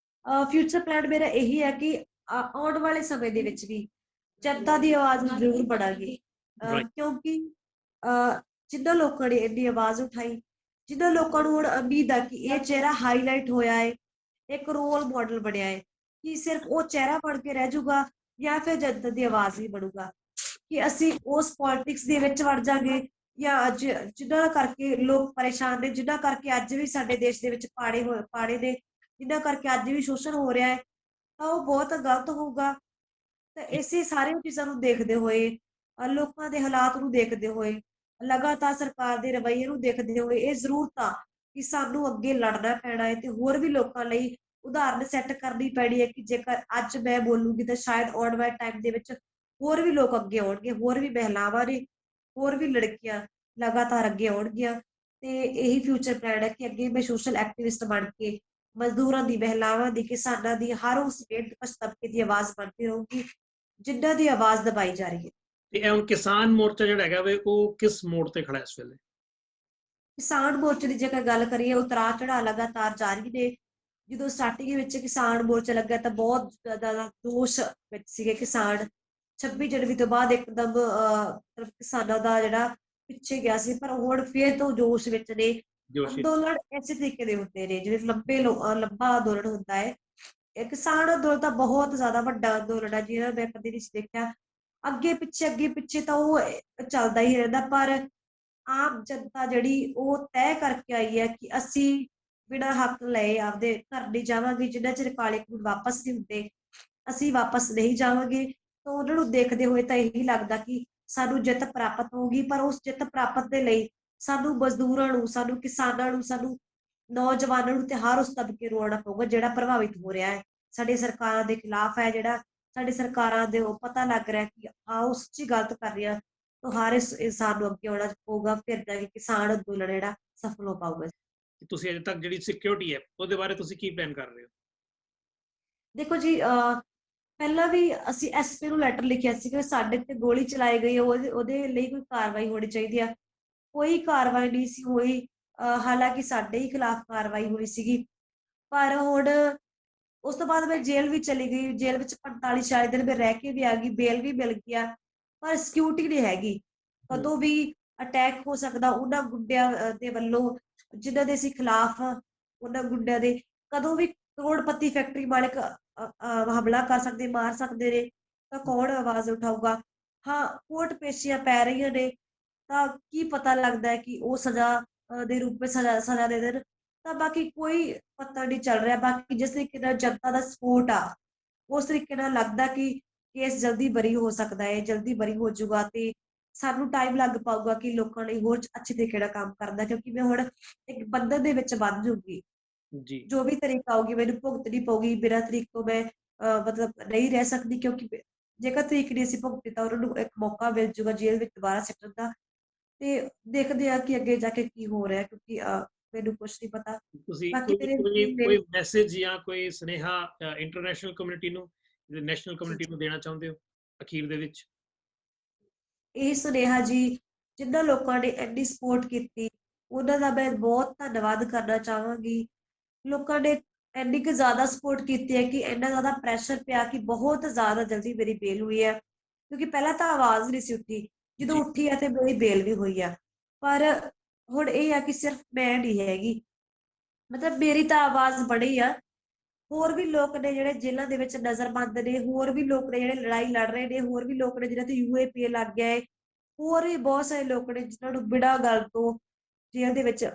ਫਿਊਚਰ ਪਲਾਨ ਮੇਰਾ ਇਹੀ ਹੈ ਕਿ ਆਉਣ ਵਾਲੇ ਸਮੇਂ ਦੇ ਵਿੱਚ ਵੀ ਜਨਤਾ ਦੀ ਆਵਾਜ਼ ਨੂੰ ਜ਼ਰੂਰ ਬਣਾਂਗੇ, ਰਾਈਟ। ਕਿਉਂਕਿ ਜਿਨ੍ਹਾਂ ਲੋਕਾਂ ਨੇ ਇੰਨੀ ਆਵਾਜ਼ ਉਠਾਈ, ਜਿਨ੍ਹਾਂ ਲੋਕਾਂ ਨੂੰ ਹੁਣ ਉਮੀਦ ਆ ਕਿ ਇਹ ਚਿਹਰਾ ਹਾਈਲਾਈਟ ਹੋਇਆ ਹੈ, ਇੱਕ ਰੋਲ ਮਾਡਲ ਬਣਿਆ ਹੈ, ਕਿ ਸਿਰਫ ਉਹ ਚਿਹਰਾ ਬਣ ਕੇ ਰਹਿ ਜਾਊਗਾ ਜਾਂ ਫਿਰ ਜਨਤਾ ਦੀ ਆਵਾਜ਼ ਹੀ ਬਣੂਗਾ, ਕਿ ਅਸੀਂ ਉਸ ਪੋਲਿਟਿਕਸ ਦੇ ਵਿੱਚ ਵੜ ਜਾਾਂਗੇ, ਜਾਂ ਜਿਨ੍ਹਾਂ ਕਰਕੇ ਲੋਕ ਪਰੇਸ਼ਾਨ ਨੇ, ਜਿਨ੍ਹਾਂ ਕਰਕੇ ਅੱਜ ਵੀ ਸਾਡੇ ਦੇਸ਼ ਦੇ ਵਿੱਚ ਪਾੜੇ ਨੇ, ਜਿਨ੍ਹਾਂ ਕਰਕੇ ਅੱਜ ਵੀ ਸ਼ੋਸ਼ਣ ਹੋ ਰਿਹਾ ਹੈ, ਤਾਂ ਉਹ ਬਹੁਤ ਗਲਤ ਹੋਊਗਾ। ਤਾਂ ਇਸੇ ਸਾਰੀਆਂ ਚੀਜ਼ਾਂ ਨੂੰ ਦੇਖਦੇ ਹੋਏ, ਲੋਕਾਂ ਦੇ ਹਾਲਾਤ ਨੂੰ ਦੇਖਦੇ ਹੋਏ, ਲਗਾਤਾਰ ਸਰਕਾਰ ਦੇ ਰਵੱਈਏ ਨੂੰ ਦੇਖਦੇ ਹੋਏ, ਇਹ ਜ਼ਰੂਰਤ ਆ ਕਿ ਸਾਨੂੰ ਅੱਗੇ ਲੜਨਾ ਪੈਣਾ ਹੈ ਤੇ ਹੋਰ ਵੀ ਲੋਕਾਂ ਲਈ ਉਦਾਹਰਨ ਸੈੱਟ ਕਰਨੀ ਪੈਣੀ ਹੈ ਕਿ ਜੇਕਰ ਅੱਜ ਮੈਂ ਬੋਲੂੰਗੀ ਤਾਂ ਸ਼ਾਇਦ ਆਉਣ ਵਾਲੇ ਟਾਈਮ ਦੇ ਵਿੱਚ ਹੋਰ ਵੀ ਲੋਕ ਅੱਗੇ ਆਉਣਗੇ, ਹੋਰ ਵੀ ਮਹਿਲਾਵਾਂ ਨੇ, ਹੋਰ ਵੀ ਲੜਕੀਆਂ ਲਗਾਤਾਰ ਅੱਗੇ ਆਉਣਗੀਆਂ। ਤੇ ਇਹੀ ਫਿਊਚਰ ਪਲਾਨ ਹੈ ਕਿ ਅੱਗੇ ਮੈਂ ਸੋਸ਼ਲ ਐਕਟਿਵਿਸਟ ਬਣ ਕੇ ਮਜ਼ਦੂਰਾਂ ਦੀ, ਮਹਿਲਾਵਾਂ ਦੀ, ਕਿਸਾਨਾਂ ਦੀ, ਹਰ ਉਸ ਮਿਹਨਤਕਸ਼ ਤਬਕੇ ਦੀ ਆਵਾਜ਼ ਬਣਦੀ ਰਹੂੰਗੀ ਜਿਨ੍ਹਾਂ ਦੀ ਆਵਾਜ਼ ਦਬਾਈ ਜਾ ਰਹੀ ਹੈ। ਤੇ ਇਹ ਹੁਣ ਕਿਸਾਨ ਮੋਰਚਾ ਜਿਹੜਾ ਹੈਗਾ ਵੇ ਉਹ ਕਿਸ ਮੋੜ ਤੇ ਖੜਾ ਇਸ ਵੇਲੇ? ਕਿਸਾਨ ਮੋਰਚੇ ਦੀ ਜੇਕਰ ਗੱਲ ਕਰੀਏ, ਉਤਰਾਅ ਚੜ੍ਹਾਅ ਲਗਾਤਾਰ ਜਾਰੀ ਨੇ। ਜਦੋਂ ਸਟਾਰਟਿੰਗ ਵਿੱਚ ਕਿਸਾਨ ਮੋਰਚਾ ਲੱਗਾ ਤਾਂ ਬਹੁਤ ਜ਼ਿਆਦਾ ਜੋਸ਼ ਵਿੱਚ ਸੀਗੇ ਕਿਸਾਨ। 26 ਜਨਵਰੀ ਤੋਂ ਬਾਅਦ ਇੱਕਦਮ ਮਤਲਬ ਕਿਸਾਨਾਂ ਦਾ ਜਿਹੜਾ ਪਿੱਛੇ ਗਿਆ ਸੀ, ਪਰ ਹੁਣ ਫੇਰ ਤੋਂ ਜੋਸ਼ ਵਿੱਚ ਨੇ। ਜੋਸ਼ੀ। ਅੰਦੋਲਨ ਇਸੇ ਤਰੀਕੇ ਦੇ ਹੁੰਦੇ ਨੇ, ਜਿਵੇਂ ਲੰਬਾ ਅੰਦੋਲਨ ਹੁੰਦਾ ਹੈ। ਇਹ ਕਿਸਾਨ ਅੰਦੋਲਨ ਤਾਂ ਬਹੁਤ ਜ਼ਿਆਦਾ ਵੱਡਾ ਅੰਦੋਲਨ ਹੈ, ਜਿਹਨਾਂ ਮੈਂ ਕਦੇ ਨਹੀਂ ਸੀ ਦੇਖਿਆ। ਅੱਗੇ ਪਿੱਛੇ ਤਾਂ ਉਹ ਚੱਲਦਾ ਹੀ ਰਹਿੰਦਾ, ਪਰ ਆਮ ਜਨਤਾ ਜਿਹੜੀ ਉਹ ਤੈਅ ਕਰਕੇ ਆਈ ਹੈ ਕਿ ਅਸੀਂ ਬਿਨਾਂ ਹੱਕ ਲਏ ਆਪਦੇ ਘਰ ਨਹੀਂ ਜਾਵਾਂਗੇ, ਜਿੰਨਾ ਚਿਰ ਕਾਲੇ ਕਾਨੂੰਨ ਵਾਪਸ ਨਹੀਂ ਹੁੰਦੇ ਅਸੀਂ ਵਾਪਸ ਨਹੀਂ ਜਾਵਾਂਗੇ। ਤਾਂ ਉਹਨਾਂ ਨੂੰ ਦੇਖਦੇ ਹੋਏ ਤਾਂ ਇਹੀ ਲੱਗਦਾ ਕਿ ਸਾਨੂੰ ਜਿੱਤ ਪ੍ਰਾਪਤ ਹੋਊਗੀ, ਪਰ ਉਸ ਜਿੱਤ ਪ੍ਰਾਪਤ ਦੇ ਲਈ ਸਾਨੂੰ ਮਜ਼ਦੂਰਾਂ ਨੂੰ, ਸਾਨੂੰ ਕਿਸਾਨਾਂ ਨੂੰ, ਸਾਨੂੰ ਨੌਜਵਾਨਾਂ ਨੂੰ ਤੇ ਹਰ ਉਸ ਤਬਕੇ ਨੂੰ ਆਉਣਾ ਪਊਗਾ ਜਿਹੜਾ ਪ੍ਰਭਾਵਿਤ ਹੋ ਰਿਹਾ ਹੈ, ਸਾਡੀ ਸਰਕਾਰਾਂ ਦੇ ਖਿਲਾਫ ਹੈ, ਜਿਹੜਾ ਸਾਡੀ ਸਰਕਾਰਾਂ ਦੇ ਉਹ ਪਤਾ ਲੱਗ ਰਿਹਾ ਕਿ ਹਾਂ ਉਹ ਸੱਚੀ ਗਲਤ ਕਰ ਰਹੀਆਂ। ਤਾਂ ਹਰ ਇਸ ਇਨਸਾਨ ਨੂੰ ਅੱਗੇ ਆਉਣਾ ਪਊਗਾ, ਫਿਰ ਜਾ ਕੇ ਕਿਸਾਨ ਅੰਦੋਲਨ ਜਿਹੜਾ ਸਫਲ ਹੋ ਪਾਊਗਾ। ਤੁਸੀਂ ਅਜੇ ਤੱਕ ਜਿਹੜੀ ਸਿਕਿਉਰਿਟੀ ਹੈ ਉਹਦੇ ਬਾਰੇ ਤੁਸੀਂ ਕੀ ਪਲਾਨ ਕਰ ਰਹੇ ਹੋ? ਦੇਖੋ ਜੀ, ਪਹਿਲਾਂ ਵੀ ਅਸੀਂ ਐਸਪੀ ਨੂੰ ਲੈਟਰ ਲਿਖਿਆ ਸੀ ਕਿ ਸਾਡੇ ਤੇ ਗੋਲੀ ਚਲਾਈ ਗਈ ਹੈ, ਉਹਦੇ ਲਈ ਕੋਈ ਕਾਰਵਾਈ ਹੋਣੀ ਚਾਹੀਦੀ ਆ। ਕੋਈ ਕਾਰਵਾਈ ਨਹੀਂ ਸੀ ਹੋਈ। ਹਾਲਾਂਕਿ ਸਾਡੇ ਹੀ ਖਿਲਾਫ ਕਾਰਵਾਈ ਹੋਈ ਸੀਗੀ, ਪਰ ਹੁਣ ਉਸ ਤੋਂ ਬਾਅਦ ਮੈਂ ਜੇਲ੍ਹ ਵੀ ਚਲੀ ਗਈ। ਜੇਲ੍ਹ ਵਿੱਚ 45-46 ਦਿਨ ਮੈਂ ਰਹਿ ਕੇ ਵੀ ਆ ਗਈ, ਬੇਲ ਵੀ ਮਿਲ ਗਿਆ, ਪਰ ਸਿਕਿਉਰਿਟੀ ਨਹੀਂ ਹੈਗੀ। ਕਦੋਂ ਵੀ ਅਟੈਕ ਹੋ ਸਕਦਾ ਉਹਨਾਂ ਗੁੰਡਿਆਂ ਦੇ ਵੱਲੋਂ ਜਿਨ੍ਹਾਂ ਦੇ ਅਸੀਂ ਖਿਲਾਫ, ਉਹਨਾਂ ਗੁੰਡਿਆਂ ਦੇ ਕਦੋਂ ਵੀ ਕਰੋੜਪਤੀ ਫੈਕਟਰੀ ਮਾਲਕ ਹਮਲਾ ਕਰ ਸਕਦੇ, ਮਾਰ ਸਕਦੇ ਨੇ। ਤਾਂ ਕੌਣ ਆਵਾਜ਼ ਉਠਾਊਗਾ? ਹਾਂ, ਕੋਰਟ ਪੇਸ਼ੀਆਂ ਪੈ ਰਹੀਆਂ ਨੇ, ਤਾਂ ਕੀ ਪਤਾ ਲੱਗਦਾ ਹੈ ਕਿ ਉਹ ਸਜ਼ਾ ਦੇ ਰੂਪ ਵਿੱਚ ਸਜ਼ਾ ਦੇ ਦੇਣ। ਤਾਂ ਬਾਕੀ ਕੋਈ ਪਤਾ ਨਹੀਂ ਚੱਲ ਰਿਹਾ। ਬਾਕੀ ਜਿਸ ਤਰੀਕੇ ਨਾਲ ਜਨਤਾ ਦਾ ਸਪੋਰਟ ਆ, ਉਸ ਤਰੀਕੇ ਨਾਲ ਲੱਗਦਾ ਕਿ ਕੇਸ ਜਲਦੀ ਬਰੀ ਹੋ ਸਕਦਾ ਹੈ, ਜਲਦੀ ਬਰੀ ਹੋ ਜਾਊਗਾ ਤੇ ਸਾਨੂੰ ਟਾਈਮ ਲੱਗ ਪਾਊਗਾ ਕਿ ਲੋਕਾਂ ਲਈ ਹੋਰ ਅੱਛੇ ਤਰੀਕੇ ਨਾਲ ਕੰਮ ਕਰਦਾ, ਕਿਉਂਕਿ ਮੈਂ ਹੁਣ ਇੱਕ ਬੰਧਨ ਦੇ ਵਿੱਚ ਬੰਨ ਜੂਗੀ। ਜੀ। ਜੋ ਵੀ ਤਰੀਕ ਆਊਗੀ ਮੈਨੂੰ ਭੁਗਤਣੀ ਪਊਗੀ, ਬਿਨਾਂ ਤਰੀਕ ਤੋਂ ਮੈਂ ਮਤਲਬ ਨਹੀਂ ਰਹਿ ਸਕਦੀ, ਕਿਉਂਕਿ ਜੇਕਰ ਤਰੀਕ ਨਹੀਂ ਅਸੀਂ ਭੁਗਤੀ ਤਾਂ ਉਹਨਾਂ ਨੂੰ ਇੱਕ ਮੌਕਾ ਮਿਲ ਜੂਗਾ ਜੇਲ੍ਹ ਵਿੱਚ ਦੁਬਾਰਾ ਸਿੱਟਣ ਦਾ। ਤੇ ਦੇਖਦੇ ਆ ਕਿ ਅੱਗੇ ਜਾ ਕੇ ਕੀ ਹੋ ਰਿਹਾ, ਕਿਉਂਕਿ ਮੈਨੂੰ ਕੁਛ ਨਹੀਂ ਪਤਾ। ਤੁਸੀਂ ਬਾਕੀ ਕੋਈ ਮੇਰੇ ਕੋਈ ਮੇਰੇ ਕੋਈ ਮੈਸੇਜ ਜਾਂ ਕੋਈ ਸੁਨੇਹਾ ਇੰਟਰਨੈਸ਼ਨਲ ਕਮਿਊਨਿਟੀ ਨੂੰ, ਨੈਸ਼ਨਲ ਜੀ, ਕਮਿਊਨਿਟੀ ਜੀ, ਨੂੰ ਦੇਣਾ ਚਾਹੁੰਦੇ ਹੋ ਅਖੀਰ ਦੇ ਵਿੱਚ? ਇਹ ਸੁਨੇਹਾ ਜੀ, ਜਿਨ੍ਹਾਂ ਲੋਕਾਂ ਨੇ ਇੰਨੀ ਸਪੋਰਟ ਕੀਤੀ ਉਹਨਾਂ ਦਾ ਮੈਂ ਬਹੁਤ ਧੰਨਵਾਦ ਕਰਨਾ ਚਾਹਾਂਗੀ। ਲੋਕਾਂ ਨੇ ਇੰਨੀ ਕੁ ਜ਼ਿਆਦਾ ਸਪੋਰਟ ਕੀਤੀ ਹੈ ਕਿ ਇੰਨਾ ਜ਼ਿਆਦਾ ਪ੍ਰੈਸ਼ਰ ਪਿਆ ਕਿ ਬਹੁਤ ਜ਼ਿਆਦਾ ਜਲਦੀ ਮੇਰੀ ਬੇਲ ਹੋਈ ਹੈ, ਕਿਉਂਕਿ ਪਹਿਲਾਂ ਤਾਂ ਆਵਾਜ਼ ਨਹੀਂ ਸੀ ਉੱਠੀ। ਜਦੋਂ ਜੀ। ਉੱਠੀ ਹੈ ਤੇ ਮੇਰੀ ਬੇਲ ਵੀ ਹੋਈ ਆ। ਪਰ ਹੁਣ ਇਹ ਆ ਕਿ ਸਿਰਫ ਮੈਂ ਨਹੀਂ ਹੈਗੀ, ਮਤਲਬ ਮੇਰੀ ਤਾਂ ਆਵਾਜ਼ ਬੜੀ ਆ। ਹੋਰ ਵੀ ਲੋਕ ਨੇ ਜਿਹੜੇ ਜੇਲ੍ਹਾਂ ਦੇ ਵਿੱਚ ਨਜ਼ਰਬੰਦ ਨੇ, ਹੋਰ ਵੀ ਲੋਕ ਨੇ ਜਿਹੜੇ ਲੜਾਈ ਲੜ ਰਹੇ ਨੇ, ਹੋਰ ਵੀ ਲੋਕ ਨੇ ਜਿਹਨਾਂ ਤੇ UAPA ਲੱਗ ਗਿਆ ਹੈ, ਹੋਰ ਵੀ ਬਹੁਤ ਸਾਰੇ ਲੋਕ ਨੇ ਜਿਨ੍ਹਾਂ ਨੂੰ ਬਿਨਾਂ ਗੱਲ ਤੋਂ ਜੇਲ੍ਹ ਦੇ ਵਿੱਚ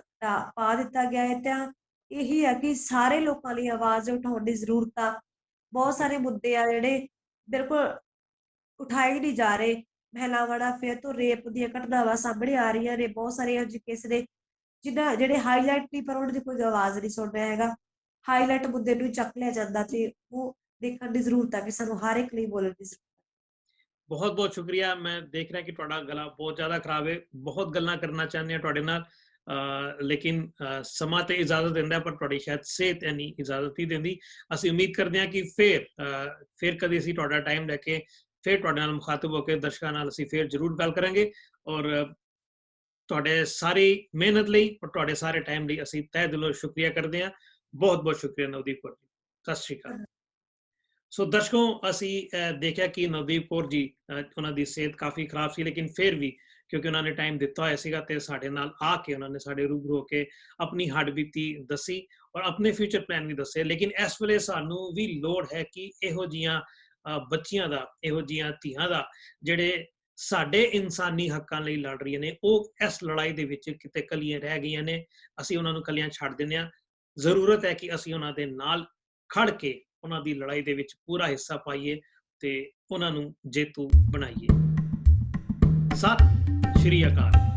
ਪਾ ਦਿੱਤਾ ਗਿਆ ਹੈ। ਤਾਂ ਇਹੀ ਆ ਕਿ ਸਾਰੇ ਲੋਕਾਂ ਲਈ ਆਵਾਜ਼ ਉਠਾਉਣ ਦੀ ਜ਼ਰੂਰਤ ਆ। ਬਹੁਤ ਜੀ। ਸਾਰੇ ਮੁੱਦੇ ਆ ਜਿਹੜੇ ਬਿਲਕੁਲ ਉਠਾਏ ਨਹੀਂ ਜਾ ਰਹੇ। ਮਹਿਲਾਵਾਂ ਨਾਲ ਫਿਰ ਤੋਂ ਰੇਪ ਦੀਆਂ ਘਟਨਾਵਾਂ ਸਾਹਮਣੇ ਆ ਰਹੀਆਂ ਨੇ, ਬਹੁਤ ਸਾਰੇ ਇਹੋ ਜਿਹੇ ਕੇਸ ਨੇ ਜਿਹੜੇ ਹਾਈਲਾਈਟ ਨਹੀਂ, ਪਰ ਉਹਨਾਂ ਦੀ ਕੋਈ ਆਵਾਜ਼ ਨਹੀਂ ਸੁਣ ਰਿਹਾ ਹੈਗਾ। ਹਾਈਲਾਈਟ ਮੁੱਦੇ ਨੂੰ ਚੱਕ ਲਿਆ ਜਾਂਦਾ ਤੇ ਉਹ ਦੇਖਣ ਦੀ ਜ਼ਰੂਰਤ ਹੈ ਕਿ ਸਾਨੂੰ ਹਰ ਇੱਕ ਲਈ ਬੋਲਣ ਦੀ ਜ਼ਰੂਰਤ ਬਹੁਤ ਬਹੁਤ ਸ਼ੁਕਰੀਆ। ਮੈਂ ਦੇਖ ਰਿਹਾ ਕਿ ਤੁਹਾਡਾ ਗਲਾ ਬਹੁਤ ਜ਼ਿਆਦਾ ਖਰਾਬ ਹੈ, ਬਹੁਤ ਗੱਲਾਂ ਕਰਨਾ ਚਾਹੁੰਦੇ ਹਾਂ ਤੁਹਾਡੇ ਨਾਲ, ਲੇਕਿਨ ਸਮਾਂ ਤੇ ਇਜਾਜ਼ਤ ਦਿੰਦਾ, ਪਰ ਤੁਹਾਡੀ ਸ਼ਾਇਦ ਸਿਹਤ ਇੰਨੀ ਇਜਾਜ਼ਤ ਨਹੀਂ ਦਿੰਦੀ। ਅਸੀਂ ਉਮੀਦ ਕਰਦੇ ਹਾਂ ਕਿ ਫਿਰ ਕਦੇ ਅਸੀਂ ਤੁਹਾਡਾ ਟਾਈਮ ਲੈ ਕੇ ਫਿਰ ਤੁਹਾਡੇ ਨਾਲ ਮੁਖਾਤਬ ਹੋ ਕੇ ਦਰਸ਼ਕਾਂ ਨਾਲ ਅਸੀਂ ਫਿਰ ਜ਼ਰੂਰ ਗੱਲ ਕਰਾਂਗੇ। ਔਰ ਤੁਹਾਡੇ ਸਾਰੀ ਮਿਹਨਤ ਲਈ ਔਰ ਤੁਹਾਡੇ ਸਾਰੇ ਟਾਈਮ ਲਈ ਅਸੀਂ ਤਹਿ ਦਿਲੋਂ ਸ਼ੁਕਰੀਆ ਕਰਦੇ ਹਾਂ। ਬਹੁਤ ਬਹੁਤ ਸ਼ੁਕਰੀਆ ਨਵਦੀਪ ਕੌਰ ਜੀ, ਸਤਿ ਸ਼੍ਰੀ ਅਕਾਲ। ਹੈ। ਸੋ ਦਰਸ਼ਕੋ, ਅਸੀਂ ਦੇਖਿਆ ਕਿ ਨਵਦੀਪ ਕੌਰ ਜੀ, ਉਹਨਾਂ ਦੀ ਸਿਹਤ ਕਾਫੀ ਖਰਾਬ ਸੀ, ਲੇਕਿਨ ਫਿਰ ਵੀ ਕਿਉਂਕਿ ਉਹਨਾਂ ਨੇ ਟਾਈਮ ਦਿੱਤਾ ਹੋਇਆ ਸੀਗਾ ਤੇ ਸਾਡੇ ਨਾਲ ਆ ਕੇ ਉਹਨਾਂ ਨੇ ਸਾਡੇ ਰੂਬਰੂ ਹੋ ਕੇ ਆਪਣੀ ਹੱਡਬੀਤੀ ਦੱਸੀ ਔਰ ਆਪਣੇ ਫਿਊਚਰ ਪਲਾਨ ਵੀ ਦੱਸੇ। ਲੇਕਿਨ ਇਸ ਵੇਲੇ ਸਾਨੂੰ ਵੀ ਲੋੜ ਹੈ ਕਿ ਇਹੋ ਜੀਆਂ ਬੱਚੀਆਂ ਦਾ, ਇਹੋ ਜੀਆਂ ਧੀਆਂ ਦਾ ਜਿਹੜੇ ਸਾਡੇ ਇਨਸਾਨੀ ਹੱਕਾਂ ਲਈ ਲੜ ਰਹੀਆਂ ਨੇ, ਉਹ ਇਸ ਲੜਾਈ ਦੇ ਵਿੱਚ ਕਿਤੇ ਕੱਲੀਆਂ ਰਹਿ ਗਈਆਂ ਨੇ। ਅਸੀਂ ਉਹਨਾਂ ਨੂੰ ਕੱਲੀਆਂ ਛੱਡ ਦਿੰਦੇ ਹਾਂ। ਜ਼ਰੂਰਤ ਹੈ ਕਿ ਅਸੀਂ ਉਹਨਾਂ ਦੇ ਨਾਲ ਖੜ ਕੇ ਉਹਨਾਂ ਦੀ ਲੜਾਈ ਦੇ ਵਿੱਚ ਪੂਰਾ ਹਿੱਸਾ ਪਾਈਏ ਤੇ ਉਹਨਾਂ ਨੂੰ ਜੇਤੂ ਬਣਾਈਏ। ਸਤਿ ਸ਼੍ਰੀ ਅਕਾਲ।